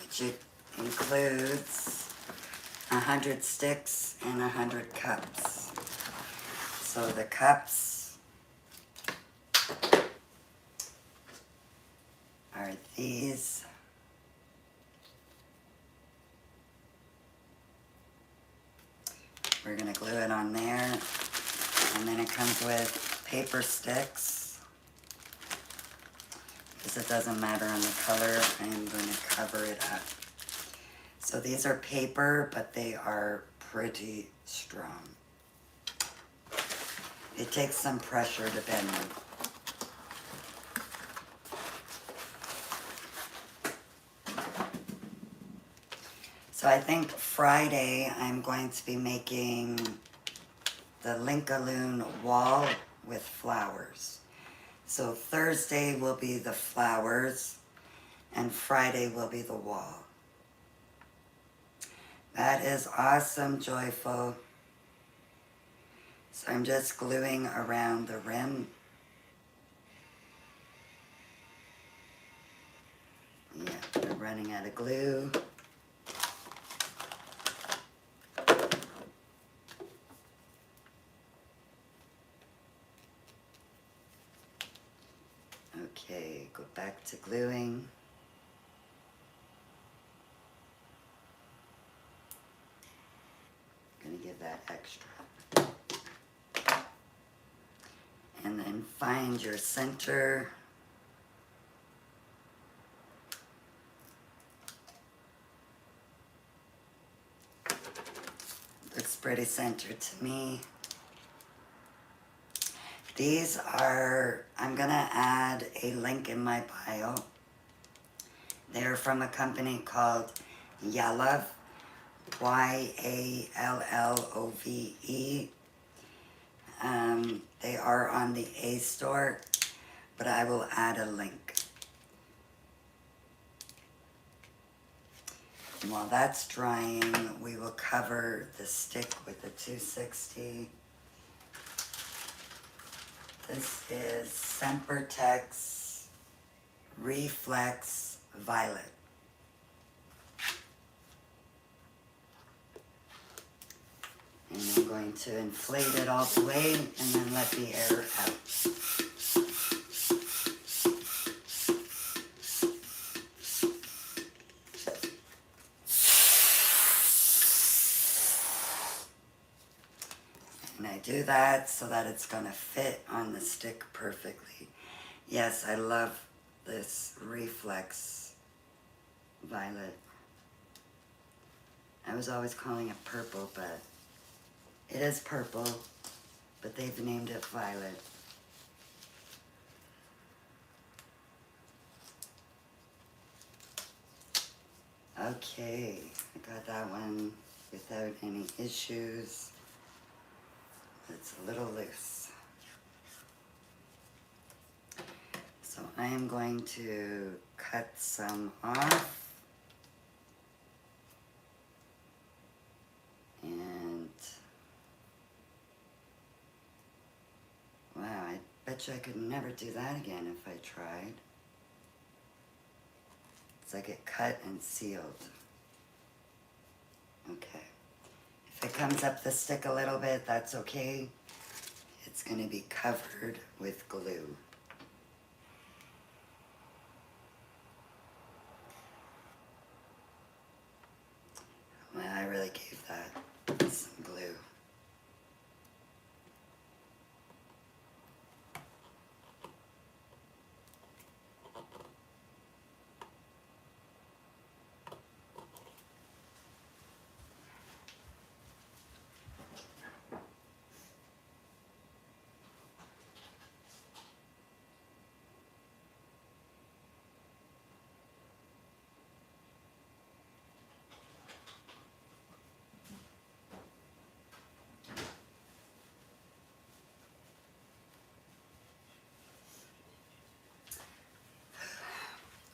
A: which includes 100 sticks and 100 cups. So the cups are these. We're going to glue it on there, and then it comes with paper sticks. Because it doesn't matter on the color, I'm going to cover it up. So these are paper, but they are pretty strong. It takes some pressure to bend them. So I think Friday I'm going to be making the Linkaloon wall with flowers. So Thursday will be the flowers and Friday will be the wall. That is awesome, Joyful. So I'm just gluing around the rim. Yeah, we're running out of glue. Okay, go back to gluing. Gonna give that extra. And then find your center. Looks pretty centered to me. These are, I'm gonna add a link in my bio. They're from a company called Yallove, Y-A-L-L-O-V-E. They are on the A store, but I will add a link. And while that's drying, we will cover the stick with the 260. This is Centerpieces Reflex Violet. And I'm going to inflate it all the way and then let the air out. And I do that so that it's going to fit on the stick perfectly. Yes, I love this Reflex Violet. I was always calling it purple, but it is purple, but they've named it violet. Okay, I got that one without any issues. It's a little loose. So I am going to cut some off. And wow, I bet you I could never do that again if I tried. It's like it cut and sealed. Okay. If it comes up the stick a little bit, that's okay. It's going to be covered with glue. Well, I really gave that some glue.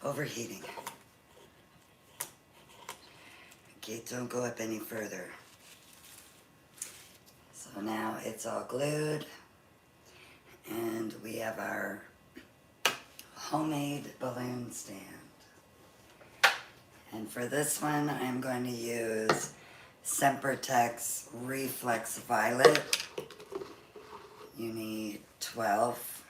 A: Overheating. Okay, don't go up any further. So now it's all glued, And we have our homemade balloon stand. And for this one, I'm going to use Centerpiece Reflex Violet. You need 12.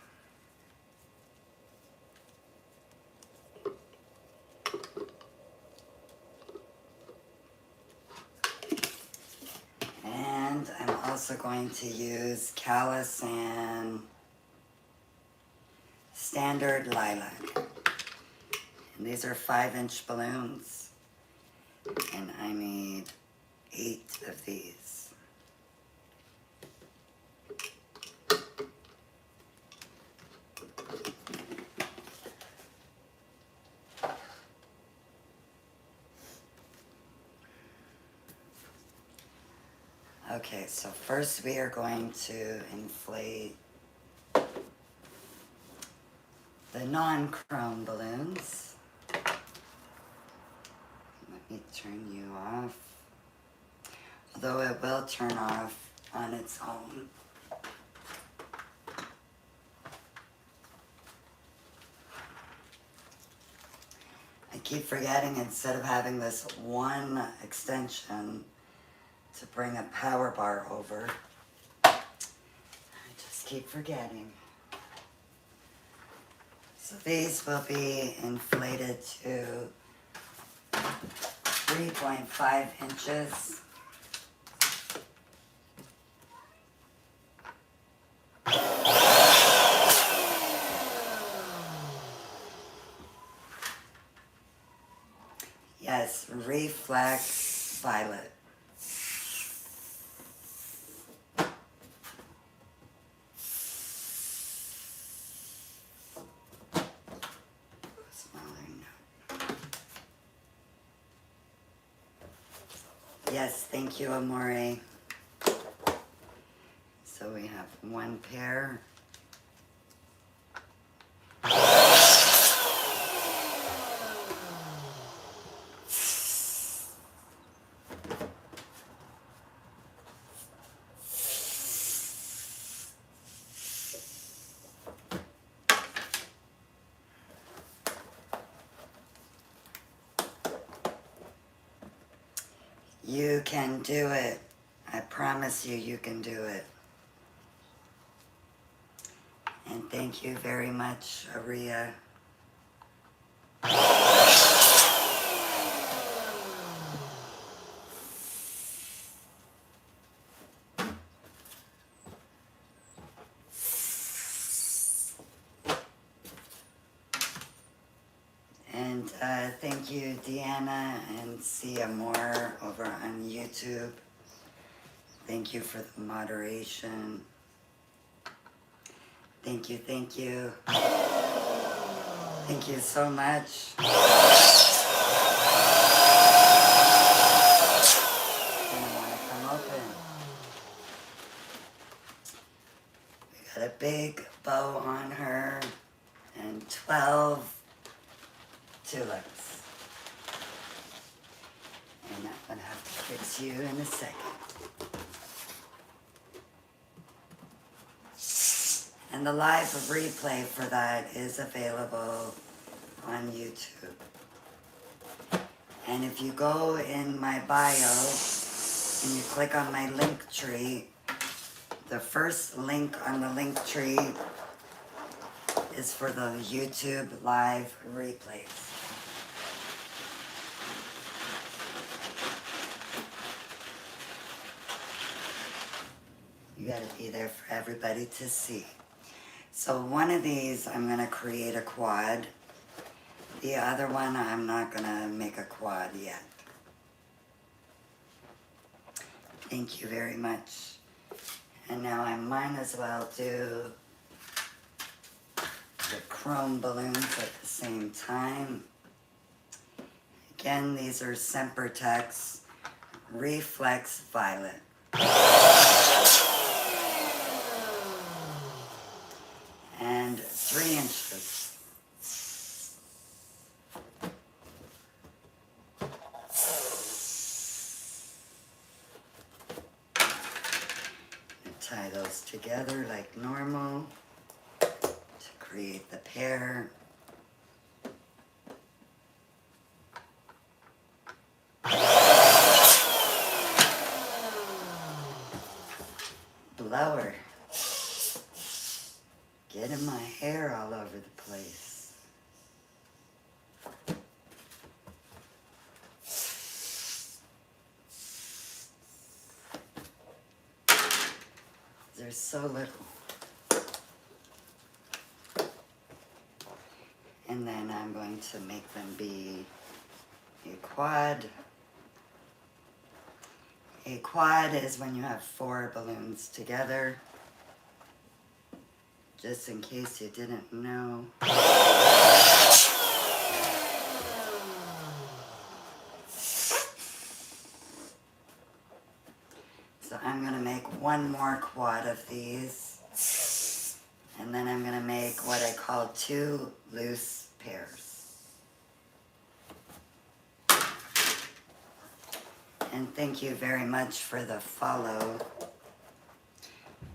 A: And I'm also going to use Carousel and Standard Lilac. And these are 5-inch balloons. And I need 8 of these. Okay, so first we are going to inflate the non-chrome balloons. Let me turn you off. Although it will turn off on its own. I keep forgetting, instead of having this one extension to bring a power bar over, I just keep forgetting. So these will be inflated to 3.5 inches. Yes, Reflex Violet. Yes, thank you, Amore. So we have one pair. You can do it. I promise you, you can do it. And thank you very much, Aria. And thank you, Deanna and Sia Moore over on YouTube. Thank you for the moderation. Thank you, thank you. Thank you so much. I don't want to come open. We got a big bow on her and 12 tulips. And I'm going to have to fix you in a second. And the live replay for that is available on YouTube. And if you go in my bio and you click on my link tree, the first link on the link tree is for the YouTube live replays. You gotta be there for everybody to see. So one of these, I'm gonna create a quad. The other one, I'm not gonna make a quad yet. Thank you very much. And now I might as well do the chrome balloons at the same time. Again, these are Centerpiece Reflex Violet. And 3 inches. Tie those together like normal. create the pear. Blower. Getting my hair all over the place. There's so little. And then I'm going to make them be a quad. A quad is when you have 4 balloons together. Just in case you didn't know. So I'm going to make one more quad of these. And then I'm going to make what I call 2 loose pairs. And thank you very much for the follow.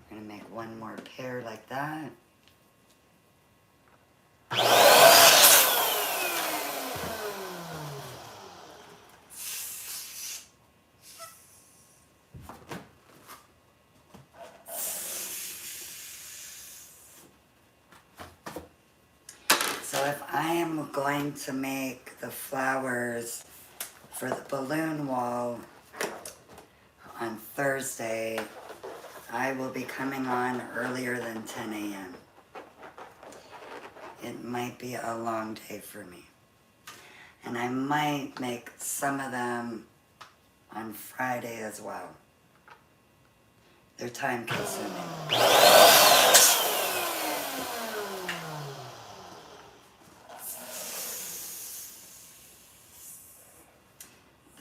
A: I'm going to make one more pair like that. So if I am going to make the flowers for the balloon wall on Thursday, I will be coming on earlier than 10 a.m. It might be a long day for me. And I might make some of them on Friday as well. They're time consuming.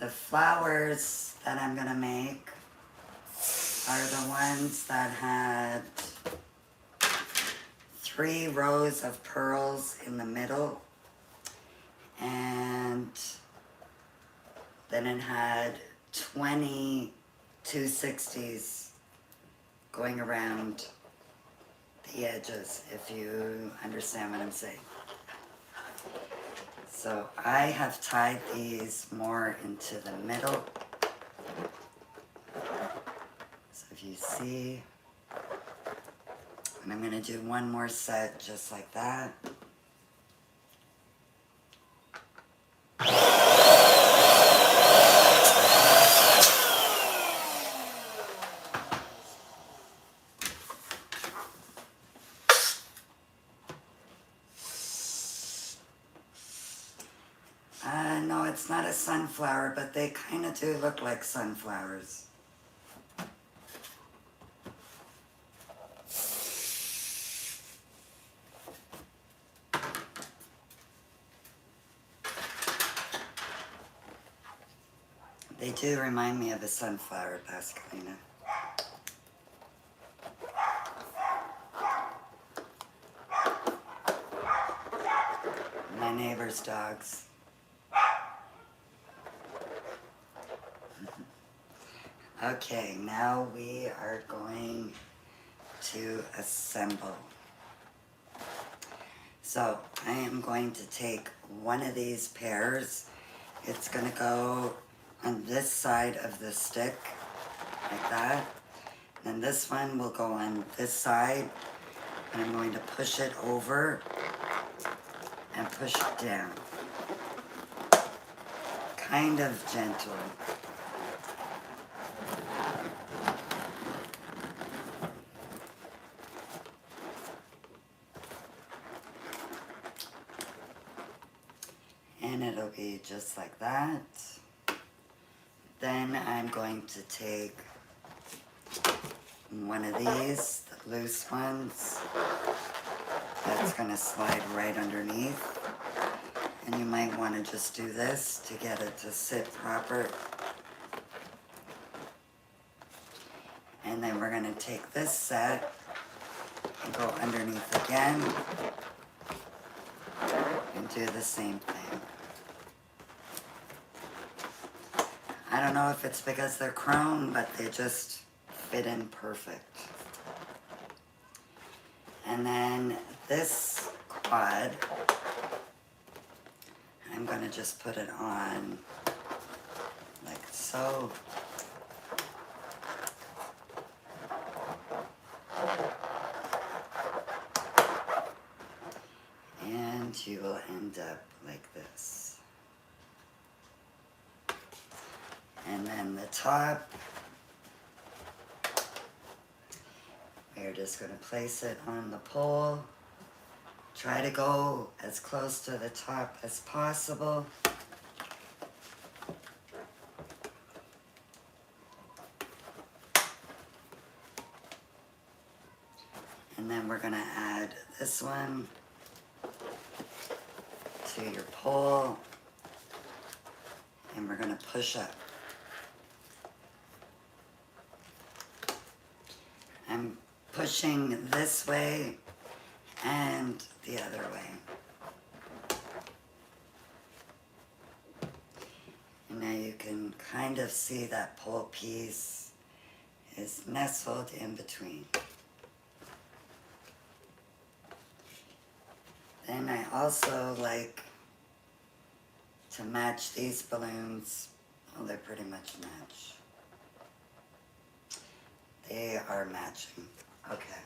A: The flowers that I'm gonna make are the ones that had 3 rows of pearls in the middle, and then it had 20 260s going around the edges, if you understand what I'm saying. So I have tied these more into the middle. So if you see, and I'm going to do one more set just like that. No, it's not a sunflower, but they kind of do look like sunflowers. They do remind me of a sunflower, Pascalina. My neighbor's dogs. Okay, now we are going to assemble. So I am going to take one of these pairs. It's going to go on this side of the stick, like that. Then this one will go on this side, and I'm going to push it over and push it down. Kind of gentle. And it'll be just like that. Then I'm going to take one of these, the loose ones. That's going to slide right underneath. And you might want to just do this to get it to sit proper. And then we're going to take this set and go underneath again and do the same thing. I don't know if it's because they're chrome, but they just fit in perfect. And then this odd. I'm going to just put it on like so. And you will end up like this. And then the top, we're just going to place it on the pole. Try to go as close to the top as possible. And then we're going to add this one to your pole. And we're going to push up. I'm pushing this way and the other way. And now you can kind of see that pole piece is nestled in between. Then I also like to match these balloons. Well, they pretty much match. They are matching. Okay.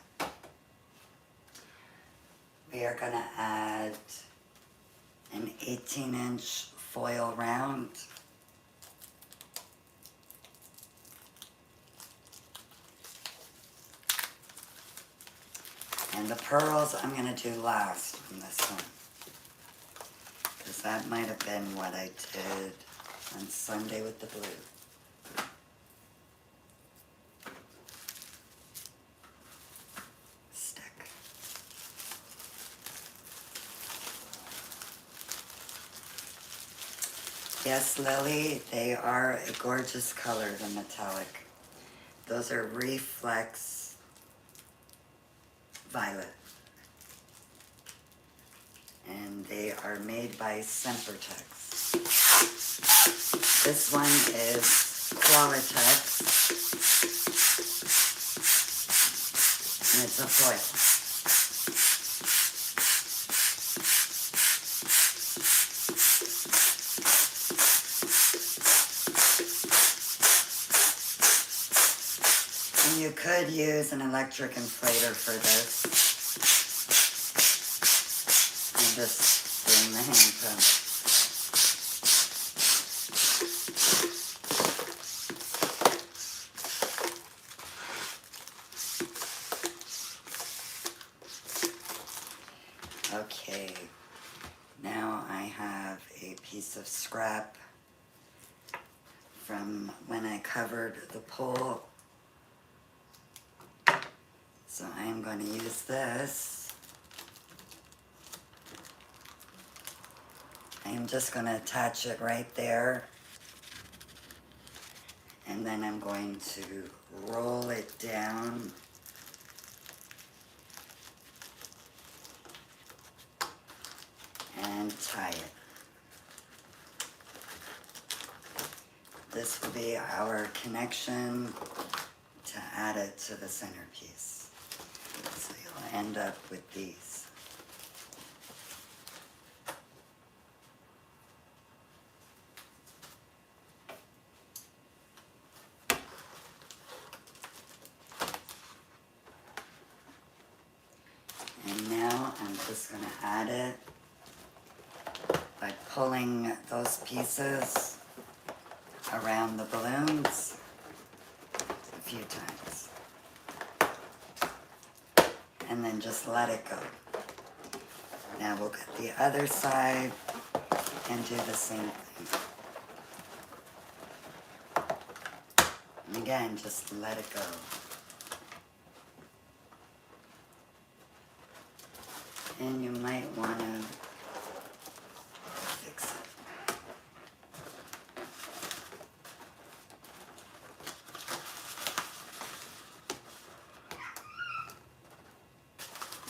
A: We are going to add an 18-inch foil round. And the pearls I'm going to do last on this one. Because that might have been what I did on Sunday with the blue. Yes, Lily, they are a gorgeous color, the metallic. Those are Reflex Violet. And they are made by Centerpieces. This one is Qualitex. And it's a foil. You could use an electric inflator for this. I'm just doing the hand pump. Okay, now I have a piece of scrap from when I covered the pole. So I'm going to use this. I'm just going to attach it right there. And then I'm going to roll it down. And tie it. This will be our connection to add it to the centerpiece. So you'll end up with these. And now I'm just going to add it by pulling those pieces around the balloons a few times. And then just let it go. Now we'll get the other side and do the same thing. And again, just let it go. And you might want to fix it.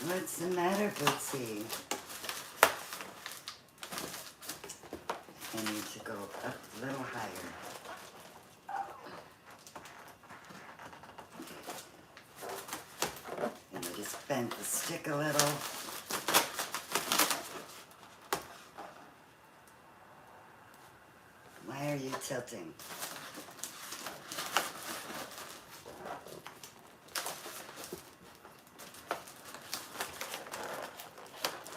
A: What's the matter, Bootsy? I need to go up a little higher. And I just bent the stick a little. Why are you tilting?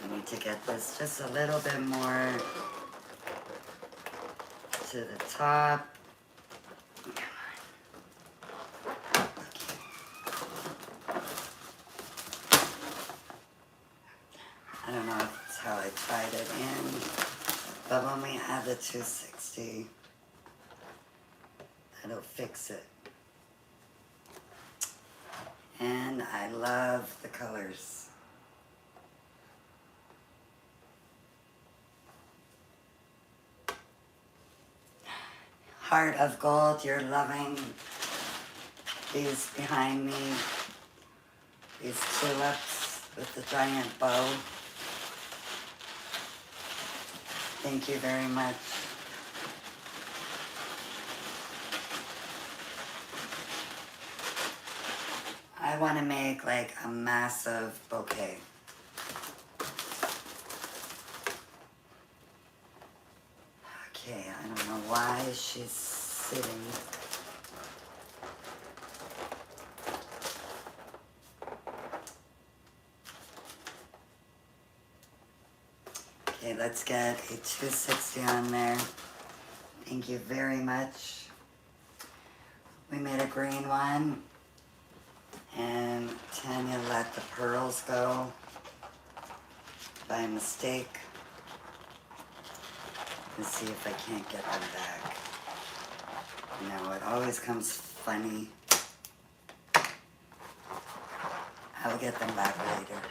A: I need to get this just a little bit more to the top. I don't know if it's how I tied it in, but when we add the 260, that'll fix it. And I love the colors. Heart of Gold, you're loving these behind me, these tulips with the giant bow. Thank you very much. I want to make like a massive bouquet. Okay, I don't know why she's sitting. Okay, let's get a 260 on there. Thank you very much. We made a green one. And Tanya let the pearls go by mistake. Let's see if I can't get them back. No, it always comes funny. I'll get them back later.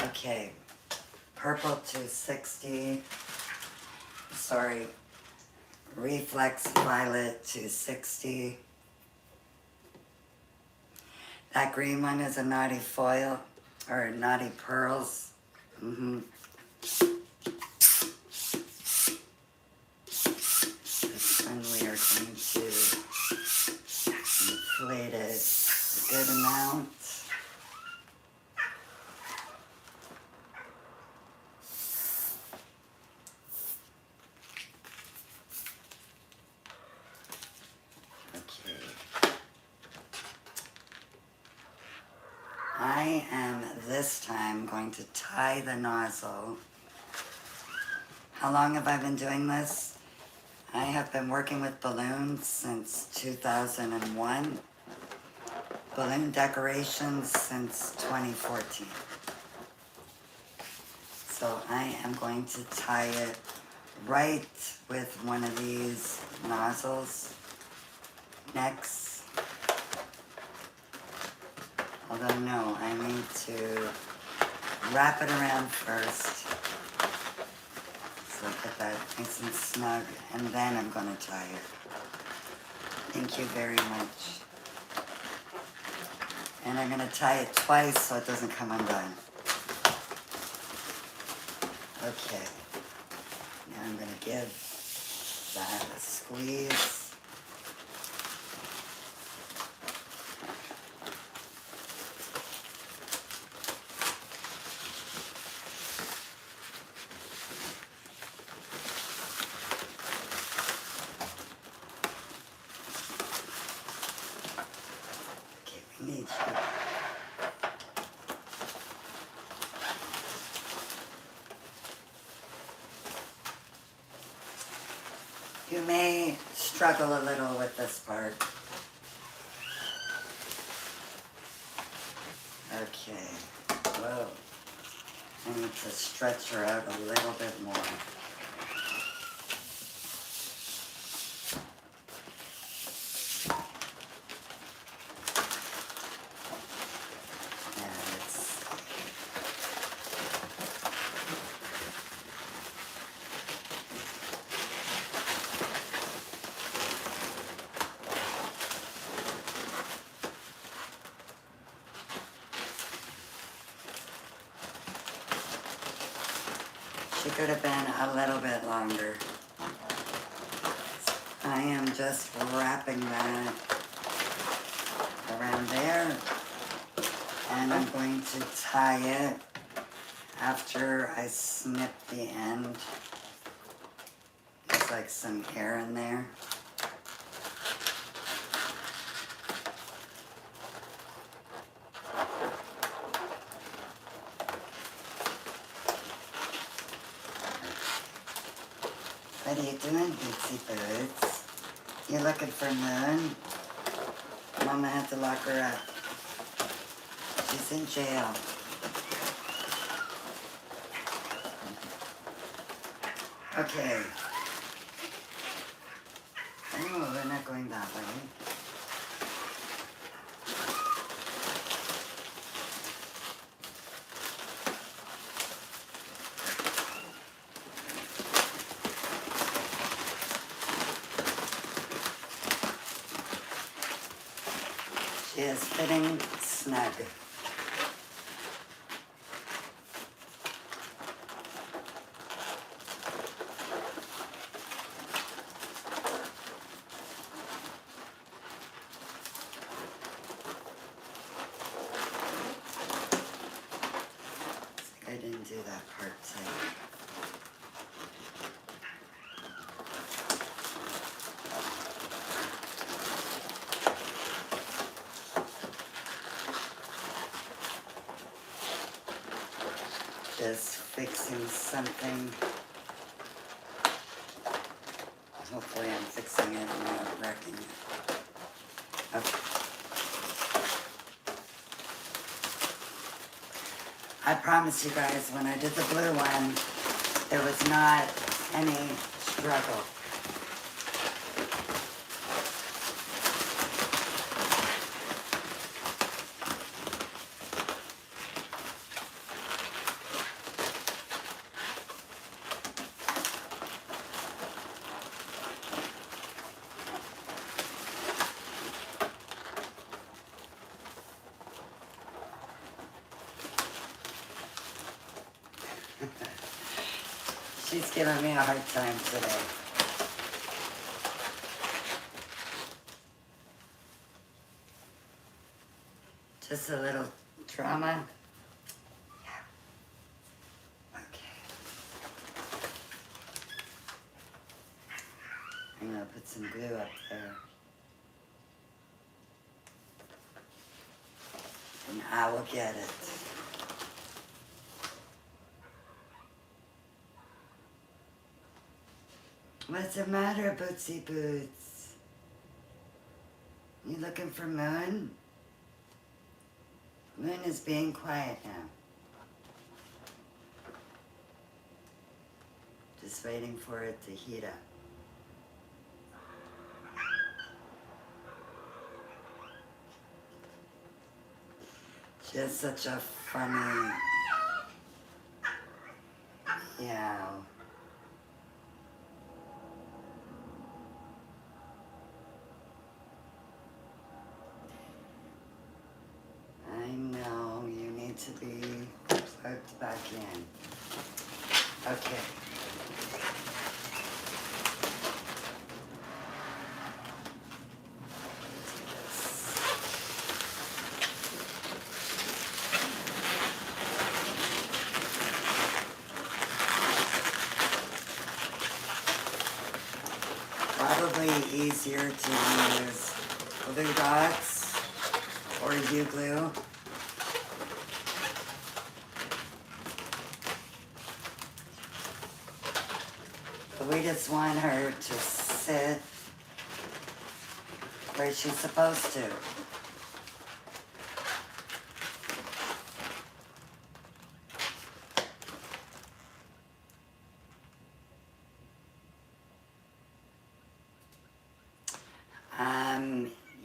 A: Okay, purple 260. Sorry. Reflex Violet 260. That green one is a Naughty Foil, or Naughty Pearls. This one we are going to inflate it a good amount. I am this time going to tie the nozzle. How long have I been doing this? I have been working with balloons since 2001. Balloon decorations since 2014. So I am going to tie it right with one of these nozzles. Next. Although no, I need to wrap it around first. So I get that nice and snug, and then I'm going to tie it. Thank you very much. And I'm going to tie it twice so it doesn't come undone. Okay. Now I'm going to give that a squeeze. You may struggle a little with this part. Okay, whoa. I need to stretch her out a little bit more. She could have been a little bit longer. I am just wrapping that around there, and I'm going to tie it after I snip the end, there's like some hair in there. What are you doing, Bootsy Boots? You looking for Moon? Mama had to lock her up. She's in jail. Okay. Oh, we're not going that way. She is fitting snug. I didn't do that part today. Just fixing something. Hopefully I'm fixing it and not wrecking it. Okay. I promise you guys, when I did the blue one, there was not any struggle. She's giving me a hard time today. Just a little drama. Yeah. Okay. I'm gonna put some glue up there. And I will get it. What's the matter, Bootsy Boots? You looking for Moon? Moon is being quiet now. Just waiting for it to heat up. She has such a funny meow. I know, you need to be plugged back in. Okay. Probably easier to use glue dots or U-glue. But we just want her to sit where she's supposed to.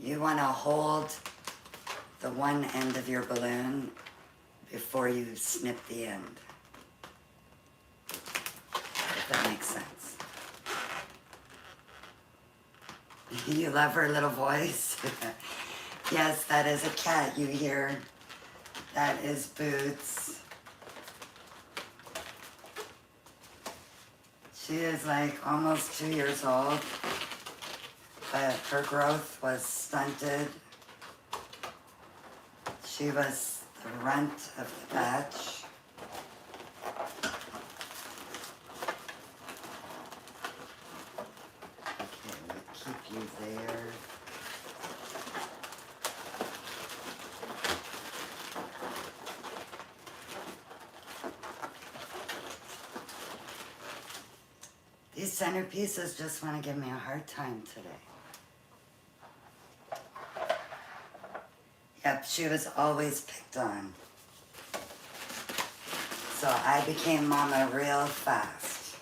A: You want to hold the one end of your balloon before you snip the end. If that makes sense. You love her little voice? Yes, that is a cat you hear. That is Boots. She is like almost 2 years old, but her growth was stunted. She was the runt of the batch. you there. These centerpieces just want to give me a hard time today. Yep, she was always picked on. So I became mama real fast.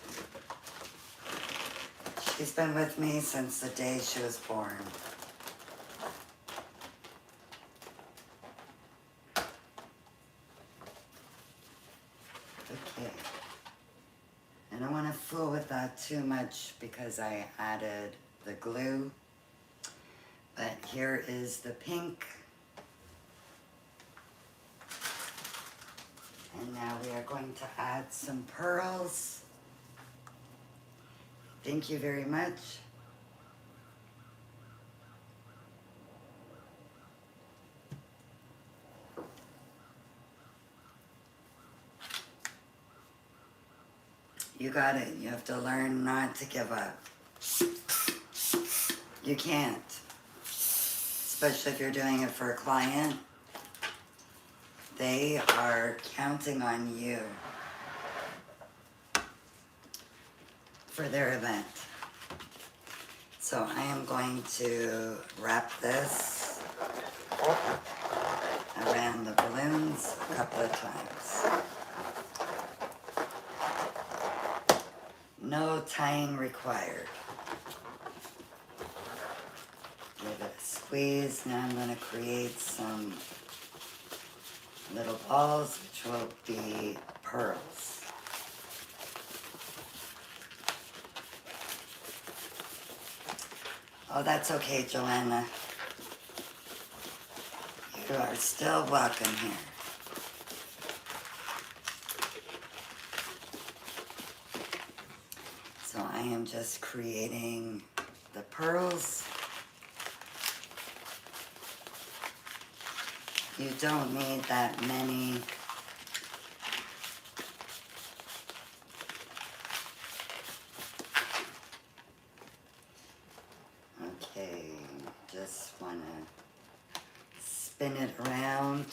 A: She's been with me since the day she was born. Okay. I don't want to fool with that too much because I added the glue. But here is the pink. And now we are going to add some pearls. Thank you very much. You got it. You have to learn not to give up. You can't. Especially if you're doing it for a client. They are counting on you for their event. So I am going to wrap this around the balloons a couple of times. No tying required. Give it a squeeze. Now I'm going to create some little balls, which will be pearls. Oh, that's okay, Joanna. You are still welcome here. So I am just creating the pearls. You don't need that many. Okay, just want to spin it around.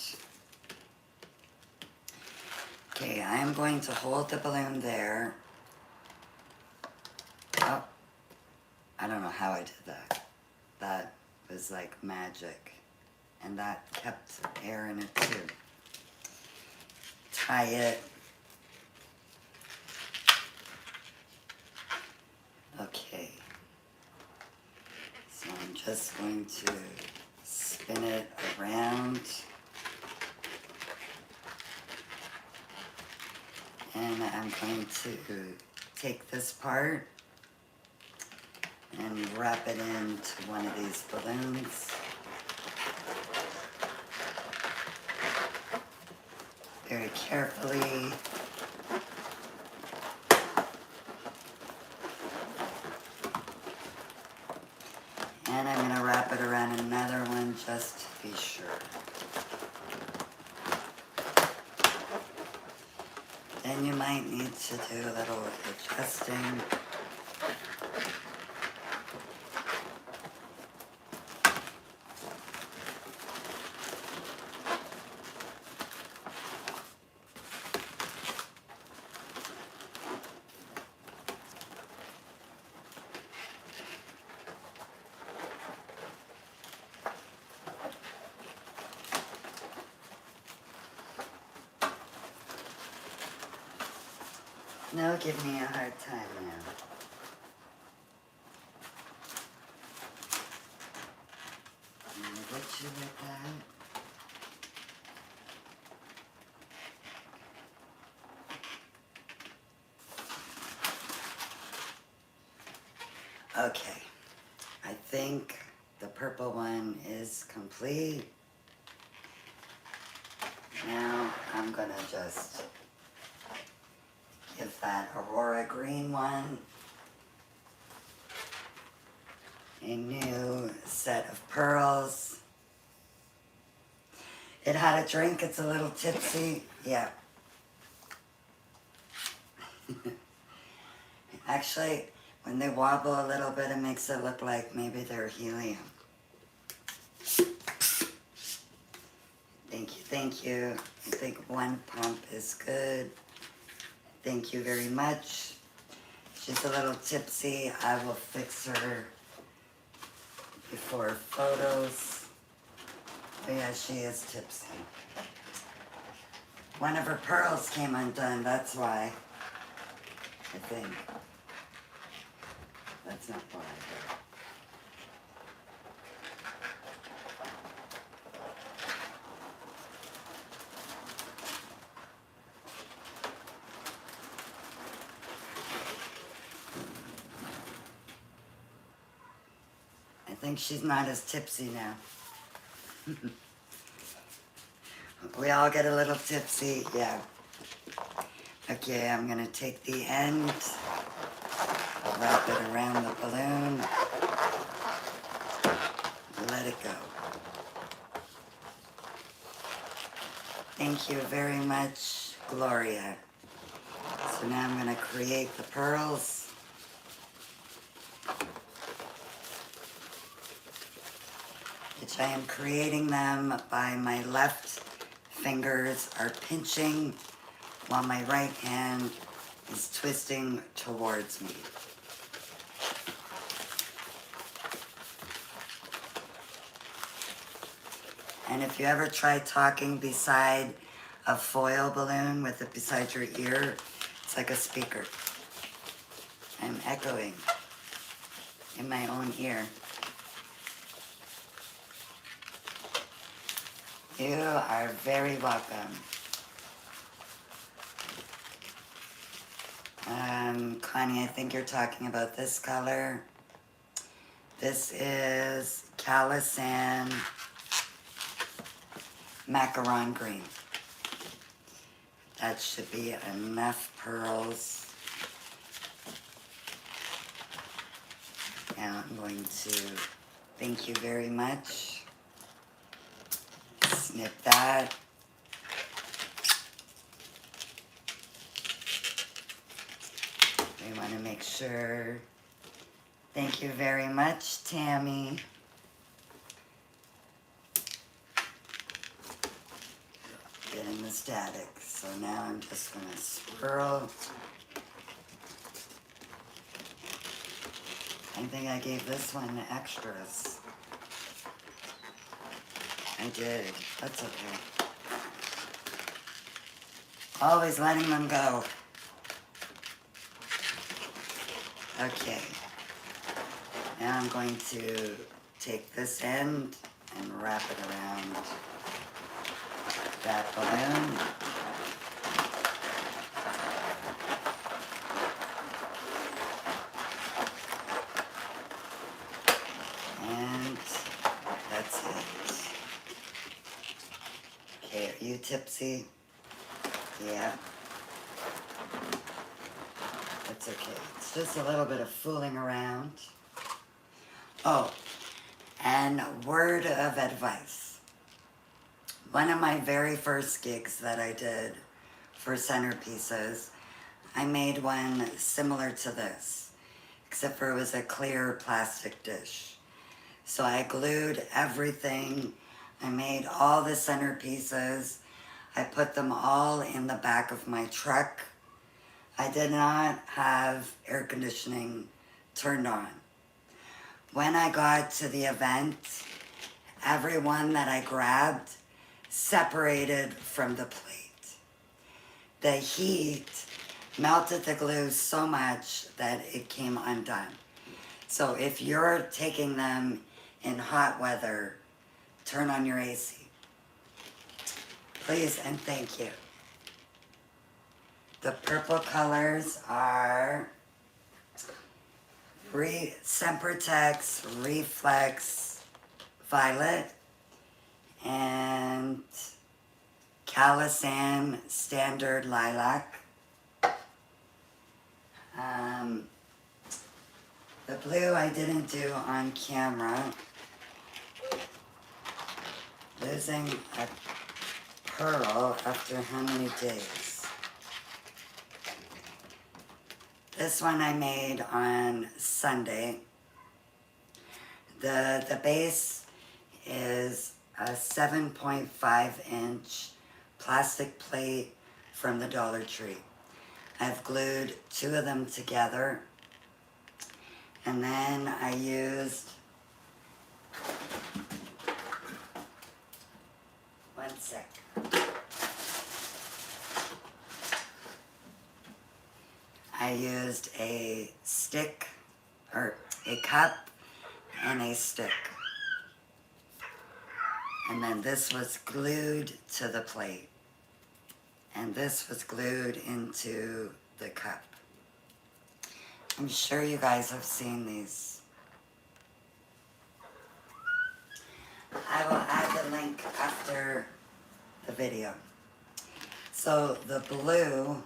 A: Okay, I am going to hold the balloon there. Oh, I don't know how I did that. That was like magic. And that kept air in it too. Tie it. Okay. So I'm just going to spin it around. And I'm going to take this part and wrap it into one of these balloons. Very carefully. And I'm going to wrap it around another one just to be sure. Then you might need to do a little adjusting. No, give me a hard time now. I'm gonna get you with that. Okay, I think the purple one is complete. Now I'm gonna just give that Aurora green one a new set of pearls. It had a drink, it's a little tipsy, yeah. Actually, When they wobble a little bit, it makes it look like maybe they're helium. Thank you, thank you. I think one pump is good. Thank you very much. She's a little tipsy. I will fix her before photos. Oh yeah, she is tipsy. One of her pearls came undone, that's why. I think. That's not why. I think she's not as tipsy now. We all get a little tipsy, yeah. Okay, I'm gonna take the end, wrap it around the balloon, let it go. Thank you very much, Gloria. So now I'm gonna create the pearls. Which I am creating them by my left fingers are pinching while my right hand is twisting towards me. And if you ever try talking beside a foil balloon with it beside your ear, it's like a speaker. I'm echoing in my own ear. You are very welcome. Connie, I think you're talking about this color. This is Carousel macaron green. That should be enough pearls. Now I'm going to thank you very much. Snip that. We want to make sure. Thank you very much, Tammy. Getting the static. So now I'm just going to swirl. I think I gave this one extras. I did. That's okay. Always letting them go. Okay. Now I'm going to take this end and wrap it around that balloon. And that's it. Okay, are you tipsy? Yeah. That's okay. It's just a little bit of fooling around. Oh, and word of advice. One of my very first gigs that I did for Centerpieces, I made one similar to this, except for it was a clear plastic dish. So I glued everything. I made all the centerpieces. I put them all in the back of my truck. I did not have air conditioning turned on. When I got to the event, everyone that I grabbed separated from the plate. The heat melted the glue so much that it came undone. So if you're taking them in hot weather, turn on your AC. Please and thank you. The purple colors are Sempertex Reflex Violet and Carousel Standard Lilac. The blue I didn't do on camera. Losing a pearl after how many days? This one I made on Sunday. The base is a 7.5-inch plastic plate from the Dollar Tree. I've glued 2 of them together, and then I used one sec. I used a stick, or a cup, and a stick. And then this was glued to the plate. And this was glued into the cup. I'm sure you guys have seen these. I will add the link after the video. So the blue,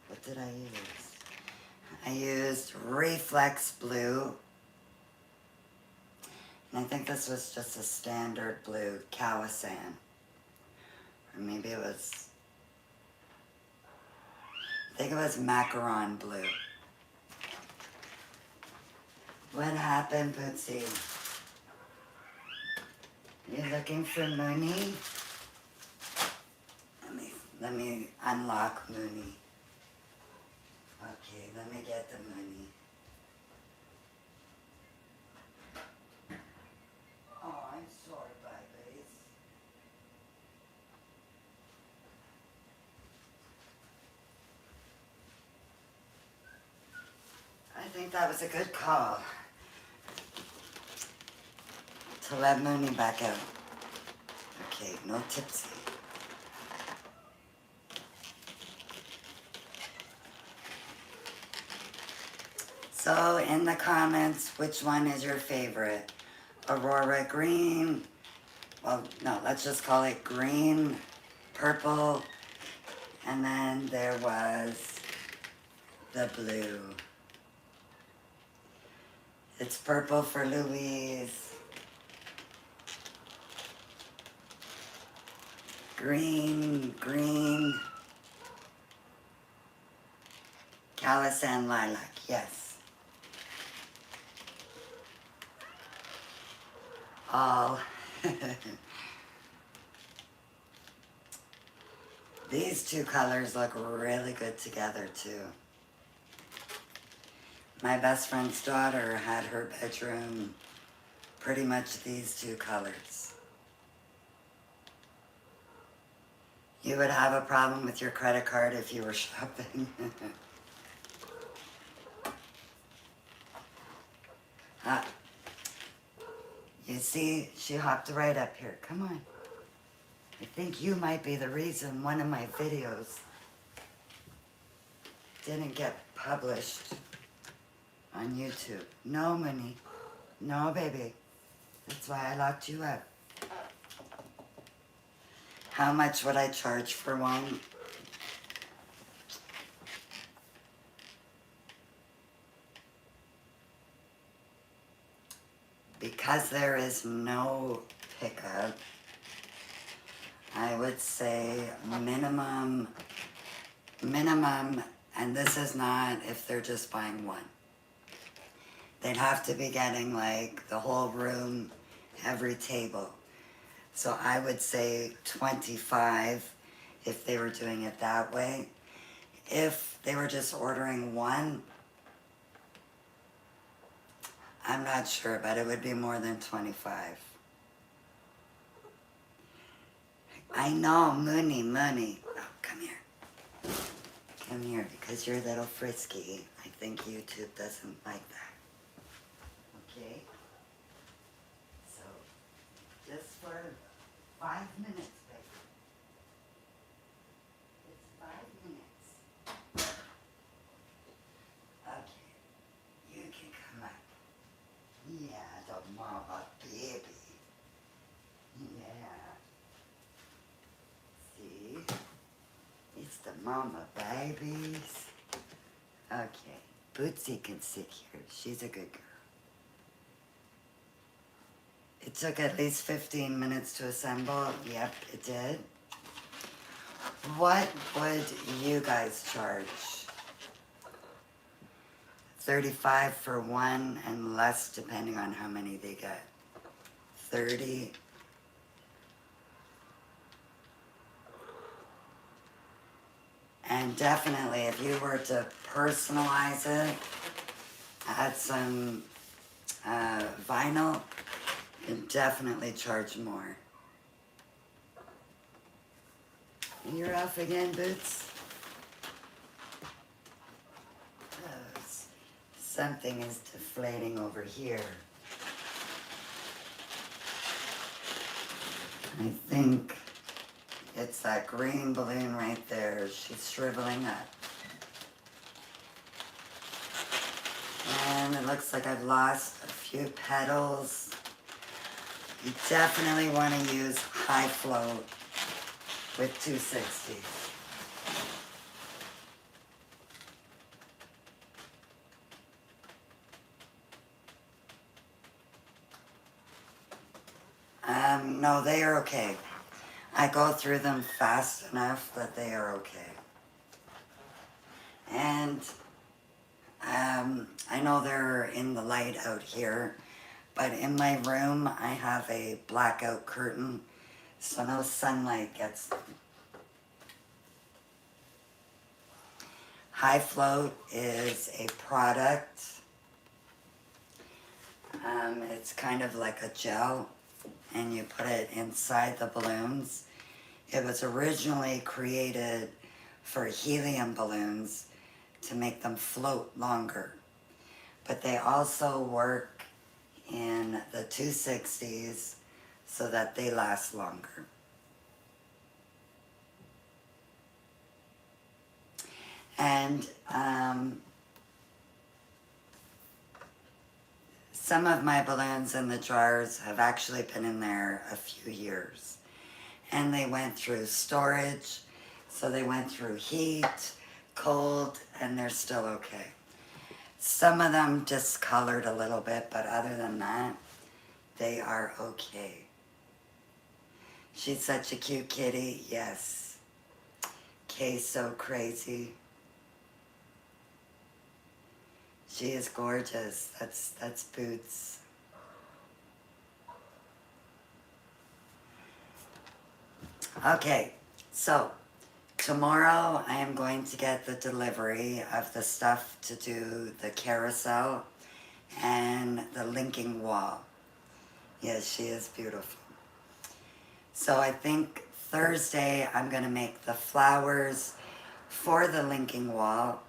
A: what did I use? I used Reflex Blue. And I think this was just a standard blue, Carousel. Or maybe it was, I think it was Macaron Blue. What happened, Bootsy? You looking for Mooney? Let me unlock Mooney. Okay, let me get the Mooney. Oh, I'm sorry, babies. I think that was a good call to let Mooney back out. Okay, no tipsy. So in the comments, which one is your favorite? Aurora green, well, no, let's just call it green, purple, and then there was the blue. It's purple for Louise. Green, green. Carousel lilac, yes. All. These 2 colors look really good together too. My best friend's daughter had her bedroom pretty much these 2 colors. You would have a problem with your credit card if you were shopping. You see, she hopped right up here. Come on. I think you might be the reason one of my videos didn't get published on YouTube. No, Minnie. No, baby. That's why I locked you up. How much would I charge for one? Because there is no pickup, I would say minimum, and this is not if they're just buying one. They'd have to be getting like the whole room, every table. So I would say 25 if they were doing it that way. If they were just ordering one, I'm not sure, but it would be more than 25. I know, Mooney. Oh, come here. Come here, because you're a little frisky. I think YouTube doesn't like that. Okay? So, just for 5 minutes, baby. It's 5 minutes. Okay. You can come up. Yeah, the mama baby. Yeah. See? It's the mama babies. Okay. Bootsy can sit here. She's a good girl. It took at least 15 minutes to assemble. Yep, it did. What would you guys charge? 35 for one and less depending on how many they get. 30. And definitely if you were to personalize it, add some vinyl, you can definitely charge more. You're off again, Boots? Oh, something is deflating over here. I think it's that green balloon right there. She's shriveling up. And it looks like I've lost a few petals. You definitely want to use high float with 260. No, they are okay. I go through them fast enough that they are okay. And I know they're in the light out here, but in my room I have a blackout curtain so no sunlight gets them. High Float is a product. It's kind of like a gel and you put it inside the balloons. It was originally created for helium balloons to make them float longer. But they also work in the 260s so that they last longer. And some of my balloons in the jars have actually been in there a few years. And they went through storage, so they went through heat, cold, and they're still okay. Some of them discolored a little bit, but other than that, they are okay. She's such a cute kitty, yes. Kay's so crazy. She is gorgeous. That's Boots. Okay, so tomorrow I am going to get the delivery of the stuff to do the carousel and the linking wall. Yes, she is beautiful. So I think Thursday I'm going to make the flowers for the linking wall.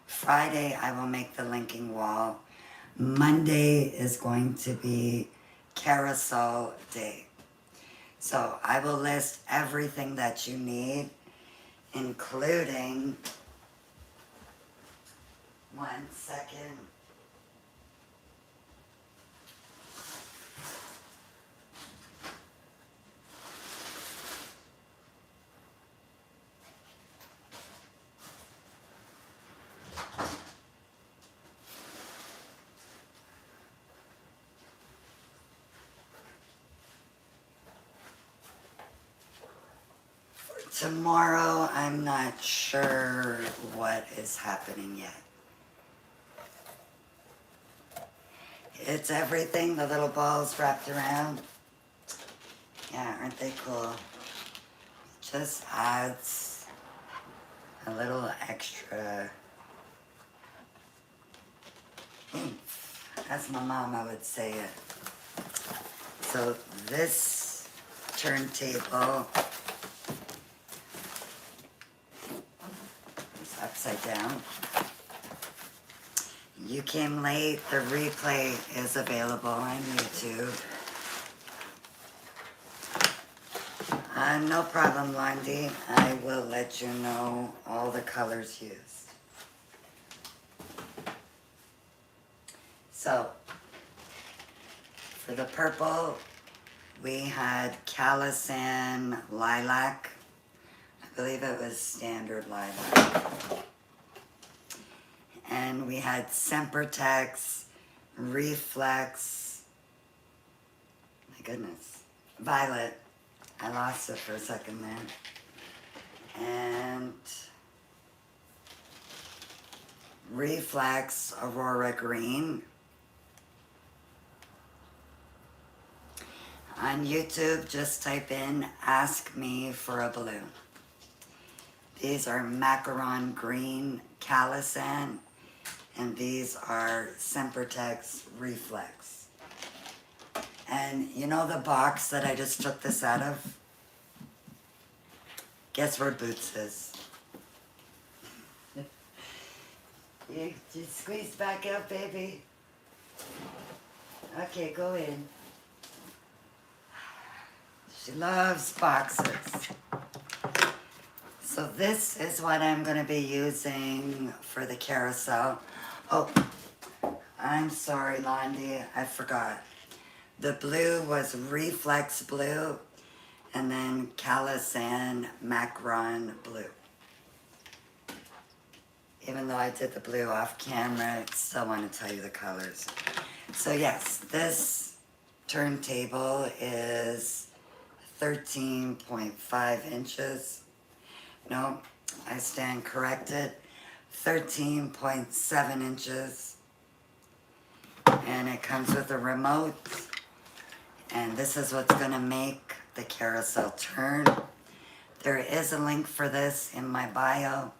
A: Friday I will make the linking wall. Monday is going to be carousel day. So I will list everything that you need, including, one second. Tomorrow, I'm not sure what is happening yet. It's everything, the little balls wrapped around. Yeah, aren't they cool? Just adds a little extra oomph, as my mama would say it. So this turntable upside down. You came late. The replay is available on YouTube. No problem, Londi. I will let you know all the colors used. So, for the purple, we had Carousel lilac. I believe it was standard lilac. And we had Sempertex, Reflex, my goodness, Violet. I lost it for a second there. and Reflex Aurora Green. On YouTube, just type in Ask Me for a Balloon. These are Macaron Green Carousel, and these are Centerpieces Reflex. And you know the box that I just took this out of? Guess where Boots is? You squeeze back out, baby. Okay, go in. She loves boxes. So this is what I'm going to be using for the carousel. Oh, I'm sorry, Londi, I forgot. The blue was Reflex Blue, and then Carousel Macaron Blue. Even though I did the blue off camera, I still want to tell you the colors. So yes, this turntable is 13.5 inches. No, I stand corrected. 13.7 inches. And it comes with a remote. And this is what's going to make the carousel turn. There is a link for this in my bio.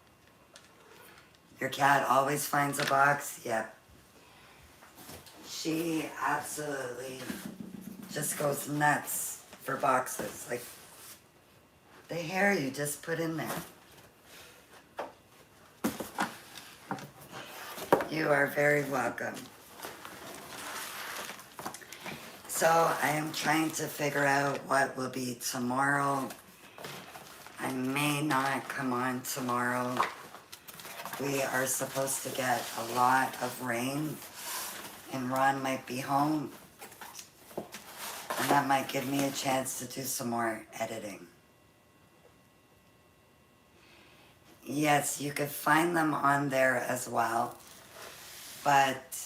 A: Your cat always finds a box. Yep. She absolutely just goes nuts for boxes. Like the hair you just put in there. You are very welcome. So I am trying to figure out what will be tomorrow. I may not come on tomorrow. We are supposed to get a lot of rain, and Ron might be home, and that might give me a chance to do some more editing. Yes, you could find them on there as well, but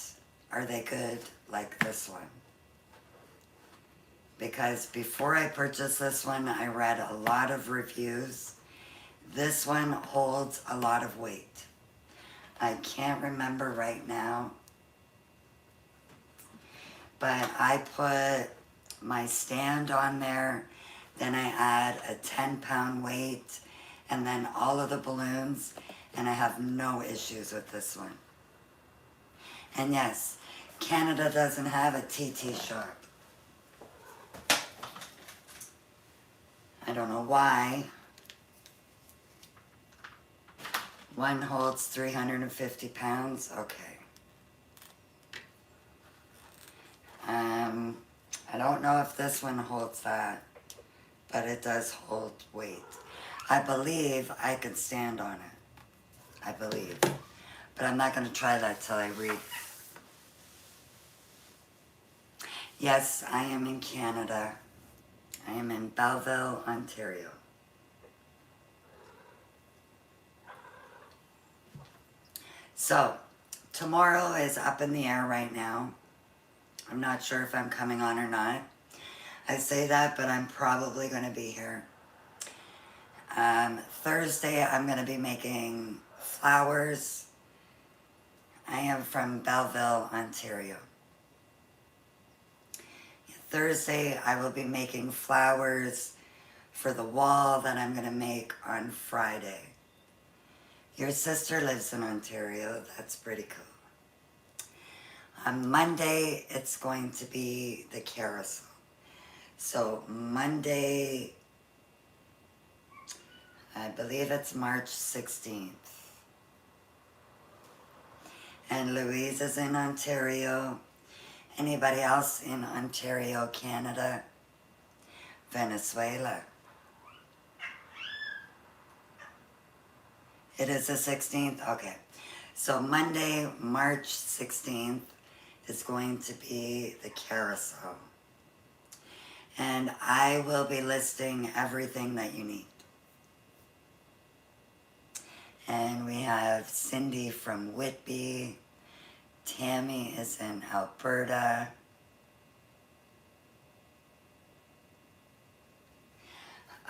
A: are they good like this one? Because before I purchased this one, I read a lot of reviews. This one holds a lot of weight. I can't remember right now, but I put my stand on there, then I add a 10-pound weight, and then all of the balloons, and I have no issues with this one. And yes, Canada doesn't have a TT shop. I don't know why. One holds 350 pounds. Okay. I don't know if this one holds that, but it does hold weight. I believe I could stand on it. I believe. But I'm not going to try that till I read. Yes, I am in Canada. I am in Belleville, Ontario. So, tomorrow is up in the air right now. I'm not sure if I'm coming on or not. I say that, but I'm probably going to be here. Thursday, I'm going to be making flowers. I am from Belleville, Ontario. Thursday, I will be making flowers for the wall that I'm going to make on Friday. Your sister lives in Ontario. That's pretty cool. On Monday, it's going to be the carousel. So Monday, I believe it's March 16th. And Louise is in Ontario. Anybody else in Ontario, Canada, Venezuela? It is the 16th? Okay. So Monday, March 16th is going to be the carousel. And I will be listing everything that you need. And we have Cindy from Whitby. Tammy is in Alberta.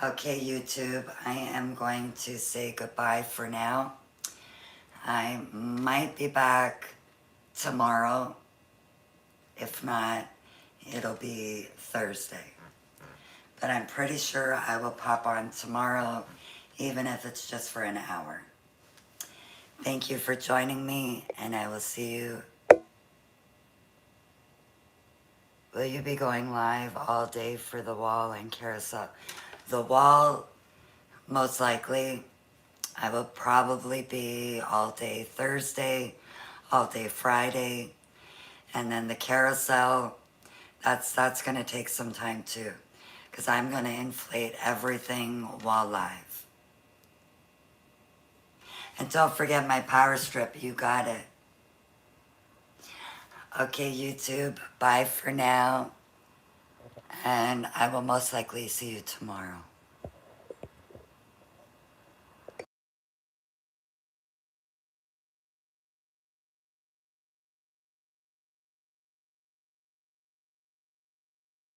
A: Okay, YouTube, I am going to say goodbye for now. I might be back tomorrow. If not, it'll be Thursday. But I'm pretty sure I will pop on tomorrow, even if it's just for an hour. Thank you for joining me, and I will see you. Will you be going live all day for the wall and carousel? The wall, most likely, I will probably be all day Thursday, all day Friday, and then the carousel, that's going to take some time too, because I'm going to inflate everything while live. And don't forget my power strip, you got it. Okay, YouTube, bye for now, and I will most likely see you tomorrow.